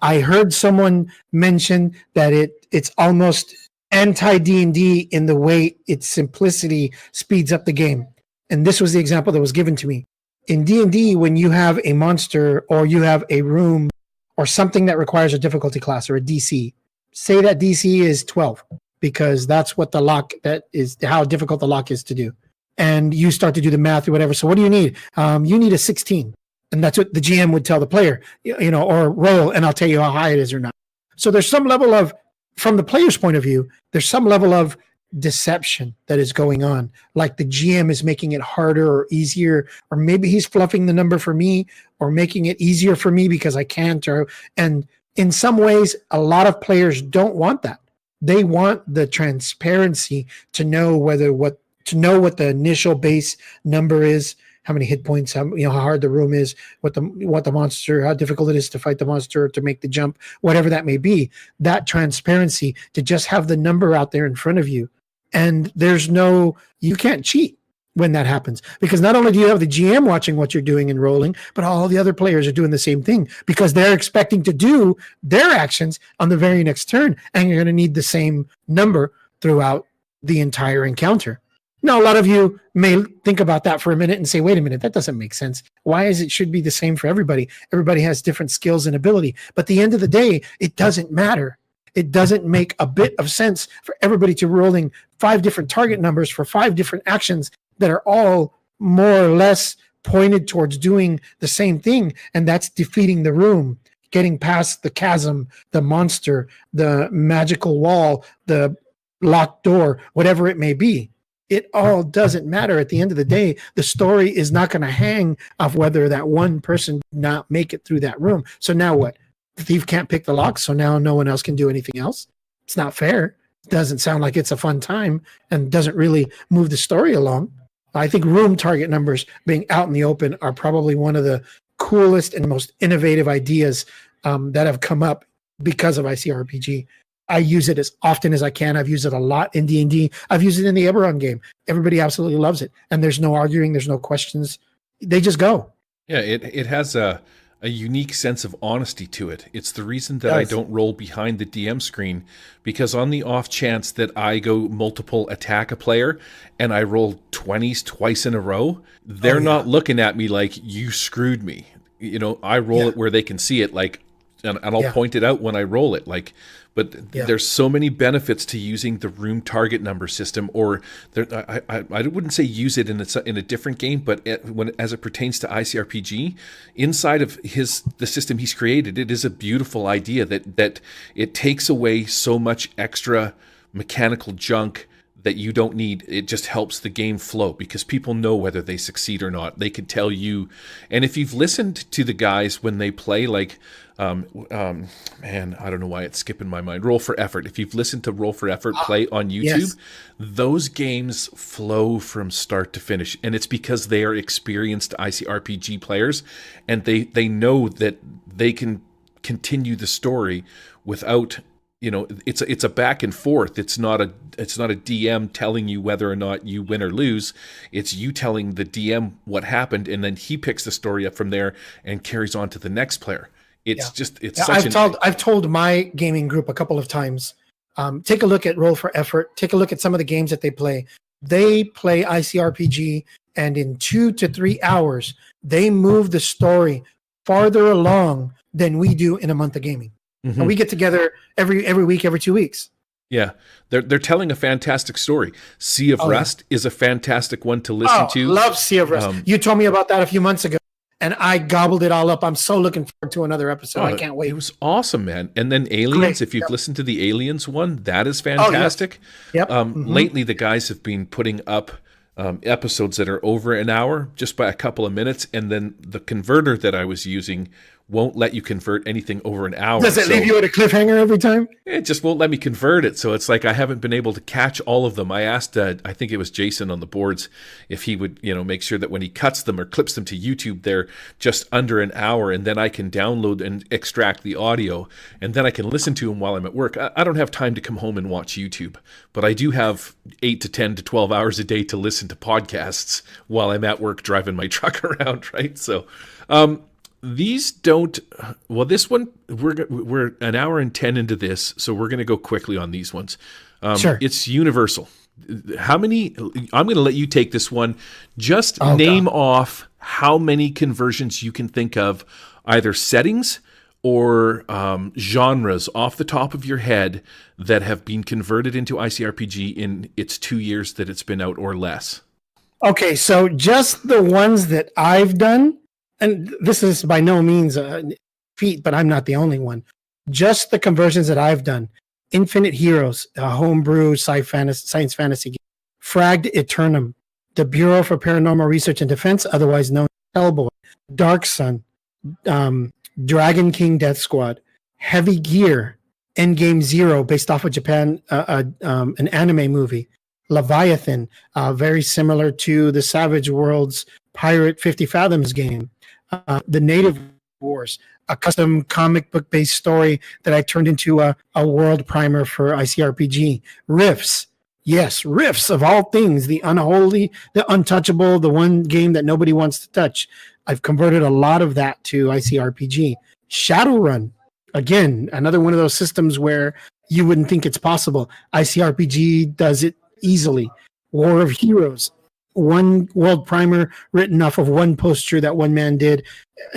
I heard someone mention that it's almost anti-D&D in the way its simplicity speeds up the game. And this was the example that was given to me. In D&D, when you have a monster or you have a room or something that requires a difficulty class or a DC, say that DC is 12, because that's what that is how difficult the lock is to do. And you start to do the math or whatever. So what do you need? You need a 16. And that's what the GM would tell the player, or roll, and I'll tell you how high it is or not. So there's some level of, from the player's point of view, there's some level of deception that is going on. Like the GM is making it harder or easier, or maybe he's fluffing the number for me or making it easier for me because I can't. And in some ways, a lot of players don't want that. They want the transparency to know what the initial base number is, how many hit points, how hard the room is, what the monster, how difficult it is to fight the monster, to make the jump, whatever that may be. That transparency, to just have the number out there in front of you. And you can't cheat when that happens, because not only do you have the GM watching what you're doing and rolling, but all the other players are doing the same thing, because they're expecting to do their actions on the very next turn, and you're going to need the same number throughout the entire encounter. Now, a lot of you may think about that for a minute and say, wait a minute, that doesn't make sense. Why should be the same for everybody? Everybody has different skills and ability. But at the end of the day, it doesn't matter. It doesn't make a bit of sense for everybody to rolling 5 different target numbers for 5 different actions that are all more or less pointed towards doing the same thing, and that's defeating the room, getting past the chasm, the monster, the magical wall, the locked door, whatever it may be. It all doesn't matter. At the end of the day, the story is not going to hang off whether that one person did not make it through that room. So now what? The thief can't pick the lock, so now no one else can do anything else? It's not fair. It doesn't sound like it's a fun time and doesn't really move the story along. I think room target numbers being out in the open are probably one of the coolest and most innovative ideas that have come up because of ICRPG. I use it as often as I can. I've used it a lot in D&D. I've used it in the Eberron game. Everybody absolutely loves it. And there's no arguing. There's no questions. They just go. Yeah, it has a unique sense of honesty to it. It's the reason that I don't roll behind the DM screen, because on the off chance that I go multiple attack a player and I roll 20s twice in a row, they're not looking at me like, you screwed me. You know, I roll it where they can see it, like, and I'll point it out when I roll it, like. But there's so many benefits to using the room target number system, or I wouldn't say use it in a different game, but as it pertains to ICRPG, inside of the system he's created, it is a beautiful idea that it takes away so much extra mechanical junk that you don't need. It just helps the game flow because people know whether they succeed or not. They can tell you. And if you've listened to the guys when they play, like, man, I don't know why it's skipping my mind. Roll for Effort. If you've listened to Roll for Effort play on YouTube, those games flow from start to finish. And it's because they are experienced ICRPG players, and they know that they can continue the story without, you know, it's a back and forth. It's not a DM telling you whether or not you win or lose. It's you telling the DM what happened, and then he picks the story up from there and carries on to the next player. I've told my gaming group a couple of times, take a look at Roll for Effort. Take a look at some of the games that they play. They play ICRPG, and in 2 to 3 hours, they move the story farther along than we do in a month of gaming. Mm-hmm. And we get together every week, every 2 weeks. Yeah, they're telling a fantastic story. Sea of Rust is a fantastic one to listen to. Love Sea of Rust. You told me about that a few months ago, and I gobbled it all up. I'm so looking forward to another episode. I can't wait. It was awesome, man. And then Aliens, if you've listened to the Aliens one, that is fantastic. Lately, the guys have been putting up episodes that are over an hour just by a couple of minutes, and then the converter that I was using won't let you convert anything over an hour. Does it leave you at a cliffhanger every time? It just won't let me convert it. So it's like I haven't been able to catch all of them. I asked, I think it was Jason on the boards, if he would, make sure that when he cuts them or clips them to YouTube, they're just under an hour, and then I can download and extract the audio, and then I can listen to them while I'm at work. I don't have time to come home and watch YouTube, but I do have 8 to 10 to 12 hours a day to listen to podcasts while I'm at work driving my truck around, right? So, these don't. Well, this one we're an hour and 10 into this, so we're going to go quickly on these ones. Sure. It's universal. How many? I'm going to let you take this one. Just name off how many conversions you can think of, either settings or genres off the top of your head that have been converted into ICRPG in its 2 years that it's been out or less. Okay, so just the ones that I've done. And this is by no means a feat, but I'm not the only one. Just the conversions that I've done. Infinite Heroes, a homebrew science fantasy game. Fragged Eternum, the Bureau for Paranormal Research and Defense, otherwise known as Hellboy. Dark Sun, Dragon King Death Squad. Heavy Gear, Endgame Zero, based off of Japan, an anime movie. Leviathan, very similar to the Savage Worlds Pirate 50 Fathoms game. The Native Wars, a custom comic book based story that I turned into a world primer for ICRPG. Rifts, yes, Rifts of all things, the unholy, the untouchable, the one game that nobody wants to touch. I've converted a lot of that to ICRPG. Shadowrun, again, another one of those systems where you wouldn't think it's possible. ICRPG does it easily. War of Heroes, one world primer written off of one poster that one man did.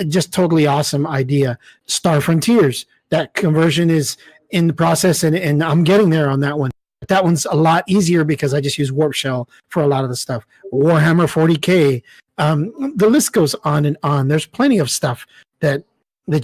Just totally awesome idea. Star Frontiers, that conversion is in the process, and I'm getting there on that one. But that one's a lot easier because I just use Warp Shell for a lot of the stuff. Warhammer 40K. The list goes on and on. There's plenty of stuff that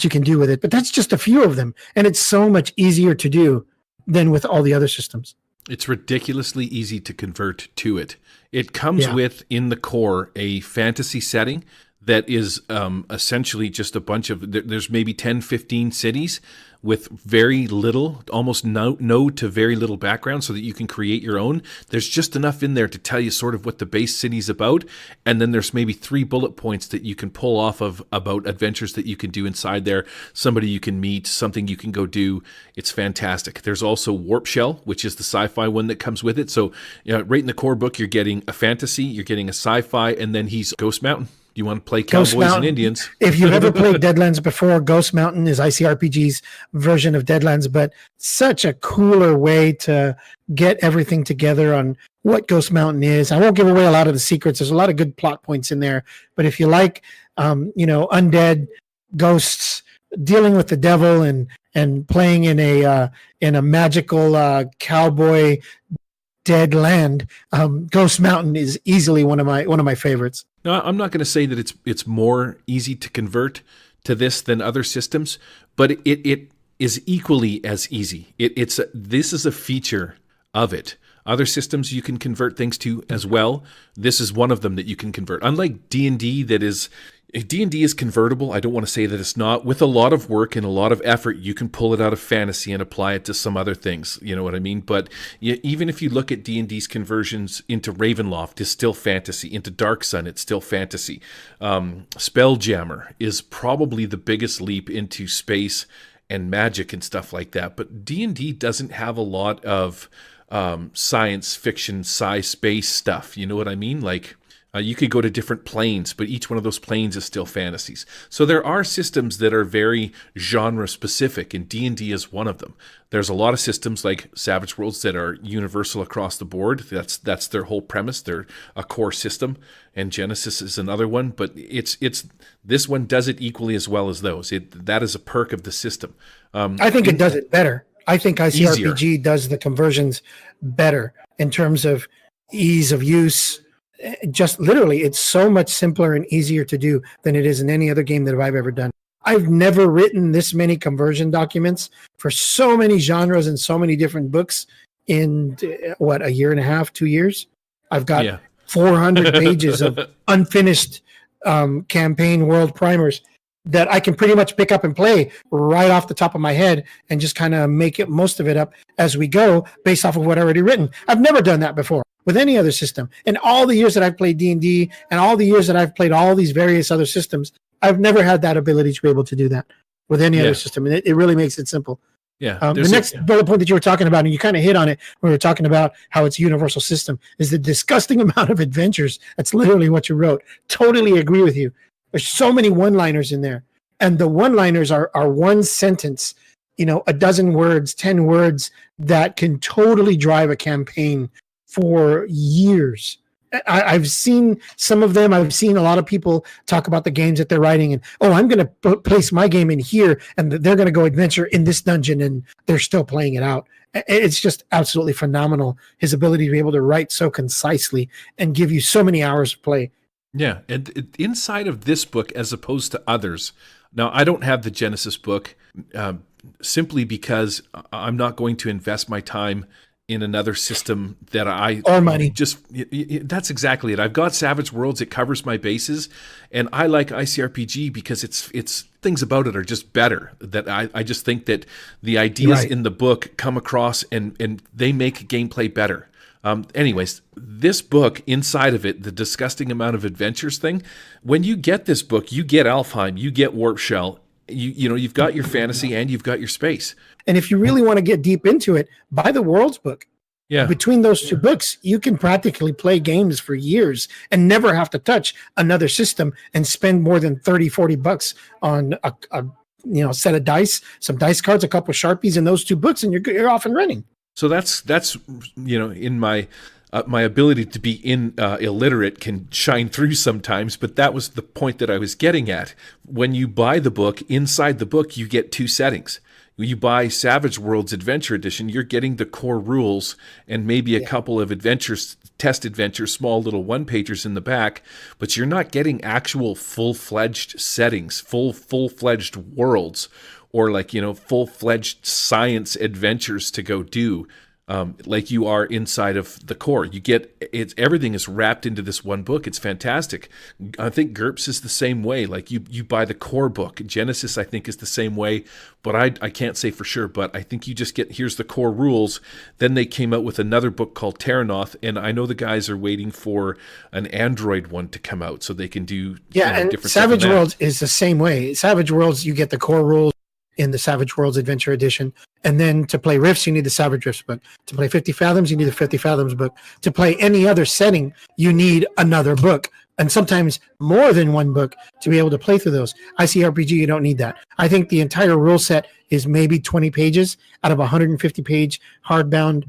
you can do with it, but that's just a few of them, and it's so much easier to do than with all the other systems. It's ridiculously easy to convert to it. It comes with, in the core, a fantasy setting that is essentially just a bunch of, there's maybe 10, 15 cities with very little, almost no to very little background so that you can create your own. There's just enough in there to tell you sort of what the base city's about. And then there's maybe 3 bullet points that you can pull off of about adventures that you can do inside there, somebody you can meet, something you can go do. It's fantastic. There's also Warp Shell, which is the sci-fi one that comes with it. So right in the core book, you're getting a fantasy, you're getting a sci-fi, and then he's Ghost Mountain. You want to play Cowboys and Indians. If you've ever played Deadlands before, Ghost Mountain is ICRPG's version of Deadlands, but such a cooler way to get everything together on what Ghost Mountain is. I won't give away a lot of the secrets. There's a lot of good plot points in there. But if you like, undead ghosts, dealing with the devil, and playing in a magical cowboy dead land, Ghost Mountain is easily one of my favorites. No, I'm not going to say that it's more easy to convert to this than other systems, but it is equally as easy. This is a feature of it. Other systems you can convert things to as well. This is one of them that you can convert. Unlike D&D, D&D is convertible. I don't want to say that it's not. With a lot of work and a lot of effort, you can pull it out of fantasy and apply it to some other things. You know what I mean? But even if you look at D&D's conversions into Ravenloft, it's still fantasy. Into Dark Sun, it's still fantasy. Spelljammer is probably the biggest leap into space and magic and stuff like that. But D&D doesn't have a lot of science fiction, sci-space stuff. You know what I mean? Like, you could go to different planes, but each one of those planes is still fantasies. So there are systems that are very genre specific, and D&D is one of them. There's a lot of systems like Savage Worlds that are universal across the board. That's their whole premise. They're a core system, and Genesis is another one. But it's this one does it equally as well as those. That is a perk of the system. I think it does it better. I think ICRPG easier. does the conversions better in terms of ease of use. Just literally, it's so much simpler and easier to do than it is in any other game that I've ever done. I've never written this many conversion documents for so many genres and so many different books in a year and a half, 2 years. I've got 400 pages of unfinished campaign world primers that I can pretty much pick up and play right off the top of my head and just kind of make it most of it up as we go based off of what I've already written. I've never done that before with any other system. In all the years that I've played D&D and all the years that I've played all these various other systems, I've never had that ability to be able to do that with any other system. And it really makes it simple. Yeah. The next bullet point that you were talking about, and you kind of hit on it when we were talking about how it's a universal system, is the disgusting amount of adventures. That's literally what you wrote. Totally agree with you. There's so many one-liners in there. And the one-liners are one sentence, a dozen words, 10 words that can totally drive a campaign for years. I've seen some of them. I've seen a lot of people talk about the games that they're writing and, I'm going to place my game in here and they're going to go adventure in this dungeon and they're still playing it out. It's just absolutely phenomenal. His ability to be able to write so concisely and give you so many hours of play. Yeah. And inside of this book, as opposed to others, now I don't have the Genesis book simply because I'm not going to invest my time in another system that or money. That's exactly it. I've got Savage Worlds. It covers my bases, and I like ICRPG because it's things about it are just better. That I just think that the ideas in the book come across and they make gameplay better. Anyways, this book, inside of it, the disgusting amount of adventures thing, when you get this book, you get Alfheim, you get Warp Shell, you've got your fantasy and you've got your space. And if you really want to get deep into it, buy the Worlds book. Yeah. Between those two books, you can practically play games for years and never have to touch another system and spend more than $30-$40 on a set of dice, some dice cards, a couple of Sharpies, and those two books, and you're off and running. So that's in my my ability to be illiterate can shine through sometimes, but that was the point that I was getting at. When you buy the book, inside the book you get two settings. When you buy Savage Worlds Adventure Edition, you're getting the core rules and maybe a couple of adventures, test adventures, small little one-pagers in the back, but you're not getting actual full-fledged settings, full-fledged worlds, or like, full-fledged science adventures to go do. Like you are inside of the core. You get everything is wrapped into this one book. It's fantastic. I think GURPS is the same way. Like you buy the core book. Genesis, I think, is the same way, but I can't say for sure. But I think you just get, here's the core rules. Then they came out with another book called Terranoth, and I know the guys are waiting for an Android one to come out so they can do and different Savage stuff. Worlds is the same way. Savage Worlds, you get the core rules in the Savage Worlds Adventure Edition. And then to play Rifts, you need the Savage Rifts book. To play 50 Fathoms, you need the 50 Fathoms book. To play any other setting, you need another book. And sometimes more than one book to be able to play through those. ICRPG, you don't need that. I think the entire rule set is maybe 20 pages out of a 150-page hardbound,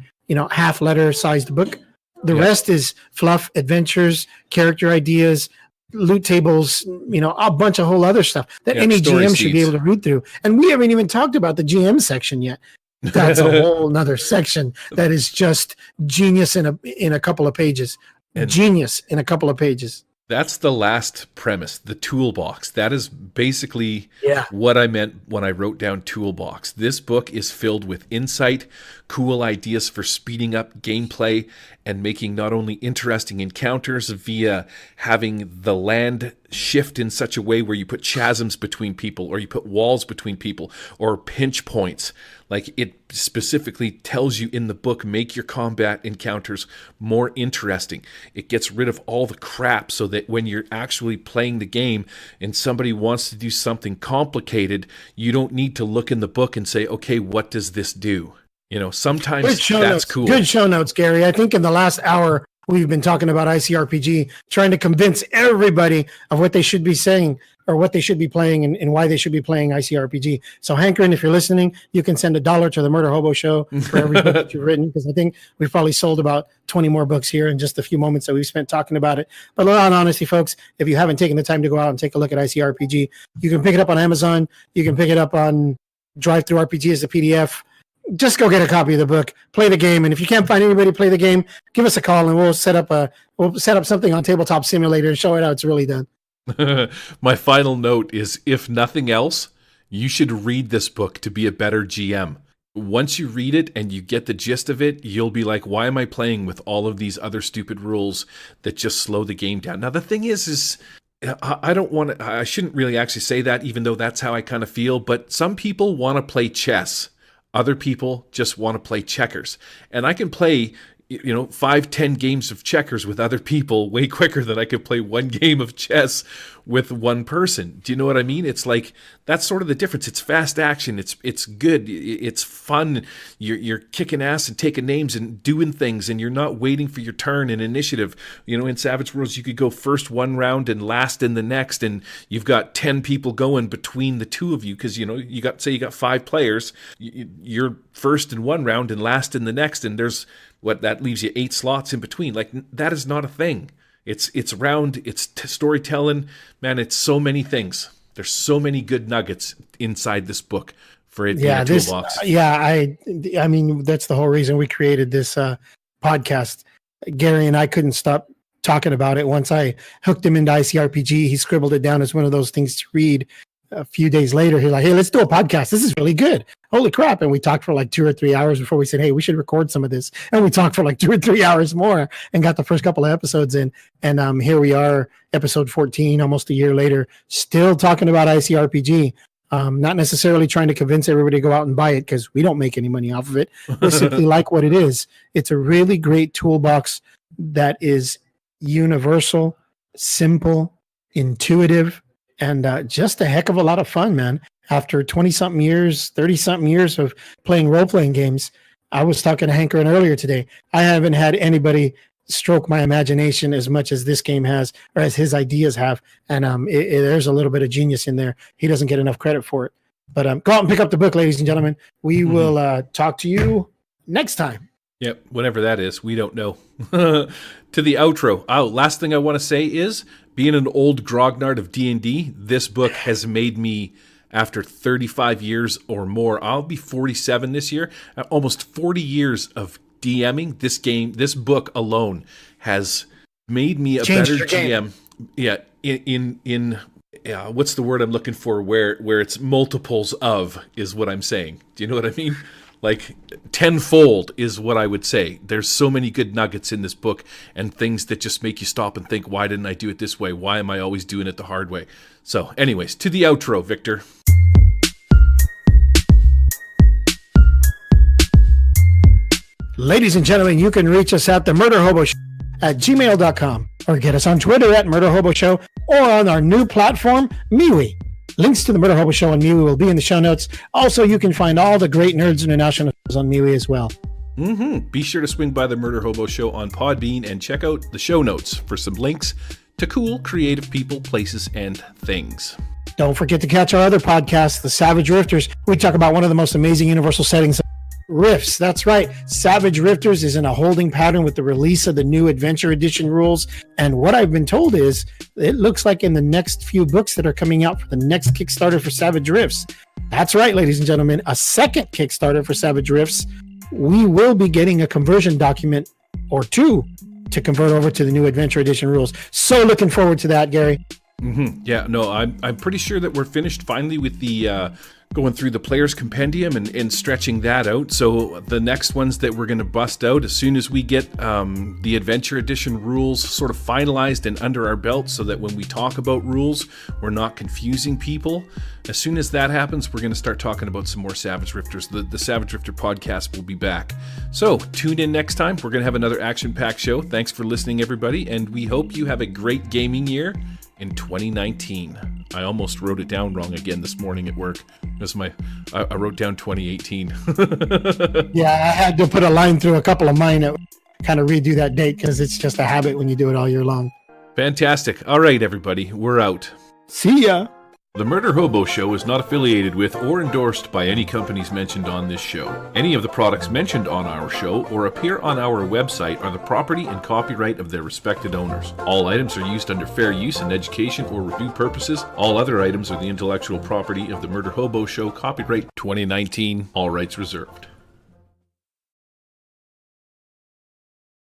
half-letter sized book. The rest is fluff, adventures, character ideas, loot tables, a bunch of whole other stuff that any GM should be able to read through. And we haven't even talked about the GM section yet. That's a whole nother section that is just genius in a couple of pages. Genius in a couple of pages. That's the last premise, the toolbox. That is basically what I meant when I wrote down toolbox. This book is filled with insight, cool ideas for speeding up gameplay and making not only interesting encounters via having the land shift in such a way where you put chasms between people, or you put walls between people, or pinch points. Like it specifically tells you in the book, make your combat encounters more interesting. It gets rid of all the crap so that when you're actually playing the game and somebody wants to do something complicated, you don't need to look in the book and say, okay, what does this do? Sometimes that's cool. Good show notes, Gary. I think in the last hour, we've been talking about ICRPG, trying to convince everybody of what they should be saying or what they should be playing and why they should be playing ICRPG. So, Hankerin, if you're listening, you can send $1 to the Murder Hobo Show for every book that you've written, because I think we've probably sold about 20 more books here in just a few moments that we've spent talking about it. But in all honesty, folks, if you haven't taken the time to go out and take a look at ICRPG, you can pick it up on Amazon. You can pick it up on Drive-Thru RPG as a PDF. Just go get a copy of the book, play the game, and if you can't find anybody to play the game, give us a call and we'll set up something on Tabletop Simulator and show it how it's really done. My final note is, if nothing else, you should read this book to be a better GM. Once you read it and you get the gist of it, you'll be like, why am I playing with all of these other stupid rules that just slow the game down? Now, the thing is I shouldn't really actually say that, even though that's how I kind of feel, but some people want to play chess. Other people just want to play checkers. And I can play 5-10 games of checkers with other people way quicker than I could play one game of chess with one person. Do you know what I mean? It's like, that's sort of the difference. It's fast action. It's good. It's fun. You're kicking ass and taking names and doing things, and you're not waiting for your turn in initiative. In Savage Worlds, you could go first one round and last in the next, and you've got 10 people going between the two of you, because you got 5 players. You're first in one round and last in the next, and there's that leaves you 8 slots in between. Like, that is not a thing. It's round, it's storytelling, man. It's so many things. There's so many good nuggets inside this book for it being a toolbox. I mean, that's the whole reason we created this podcast. Gary and I couldn't stop talking about it. Once I hooked him into ICRPG, he scribbled it down as one of those things to read. A few days later, he's like, hey, let's do a podcast. This is really good. Holy crap. And we talked for like 2 or 3 hours before we said, hey, we should record some of this. And we talked for like 2 or 3 hours more and got the first couple of episodes in. And here we are, episode 14, almost a year later, still talking about ICRPG. Not necessarily trying to convince everybody to go out and buy it, because we don't make any money off of it. We simply like what it is. It's a really great toolbox that is universal, simple, intuitive, and just a heck of a lot of fun, man. After 20-something years, 30-something years of playing role-playing games, I was talking to Hankerin earlier today. I haven't had anybody stroke my imagination as much as this game has, or as his ideas have. And there's a little bit of genius in there. He doesn't get enough credit for it. But go out and pick up the book, ladies and gentlemen. We will talk to you next time. Yep, whenever that is, we don't know. To the outro. Last thing I want to say is, being an old grognard of D&D, this book has made me after 35 years or more. I'll be 47 this year. Almost 40 years of DMing. This book alone has made me a better GM. Yeah, in what's the word I'm looking for? Where it's multiples of is what I'm saying. Do you know what I mean? Like tenfold is what I would say. There's so many good nuggets in this book and things that just make you stop and think, why didn't I do it this way? Why am I always doing it the hard way? So anyways, to the outro, Victor. Ladies and gentlemen, you can reach us at the Murder Hobo Show at gmail.com or get us on Twitter at Murder Hobo Show or on our new platform, MeWE. Links to the Murder Hobo Show on MeWE will be in the show notes. Also, you can find all the great Nerds International shows on MeWE as well. Be sure to swing by the Murder Hobo Show on Podbean and check out the show notes for some links to cool, creative people, places, and things. Don't forget to catch our other podcast, The Savage Rifters. We talk about one of the most amazing universal settings, Rifts. That's right. Savage Rifters is in a holding pattern with the release of the new Adventure Edition rules. And what I've been told is it looks like in the next few books that are coming out for the next Kickstarter for Savage Rifts. That's right, ladies and gentlemen, a second Kickstarter for Savage Rifts. We will be getting a conversion document or two to convert over to the new Adventure Edition rules. So looking forward to that, Gary. Yeah, no, I'm pretty sure that we're finished finally with the going through the Player's Compendium and stretching that out. So the next ones that we're going to bust out as soon as we get the Adventure Edition rules sort of finalized and under our belt, so that when we talk about rules, we're not confusing people. As soon as that happens, we're going to start talking about some more Savage Rifters. The Savage Rifter podcast will be back. So tune in next time. We're going to have another action-packed show. Thanks for listening, everybody, and we hope you have a great gaming year in 2019. I almost wrote it down wrong again this morning at work. I wrote down 2018. Yeah, I had to put a line through a couple of mine that kind of redo that date because it's just a habit when you do it all year long. Fantastic. All right, everybody, we're out. See ya. The Murder Hobo Show is not affiliated with or endorsed by any companies mentioned on this show. Any of the products mentioned on our show or appear on our website are the property and copyright of their respected owners. All items are used under fair use and education or review purposes. All other items are the intellectual property of the Murder Hobo Show, copyright 2019, all rights reserved.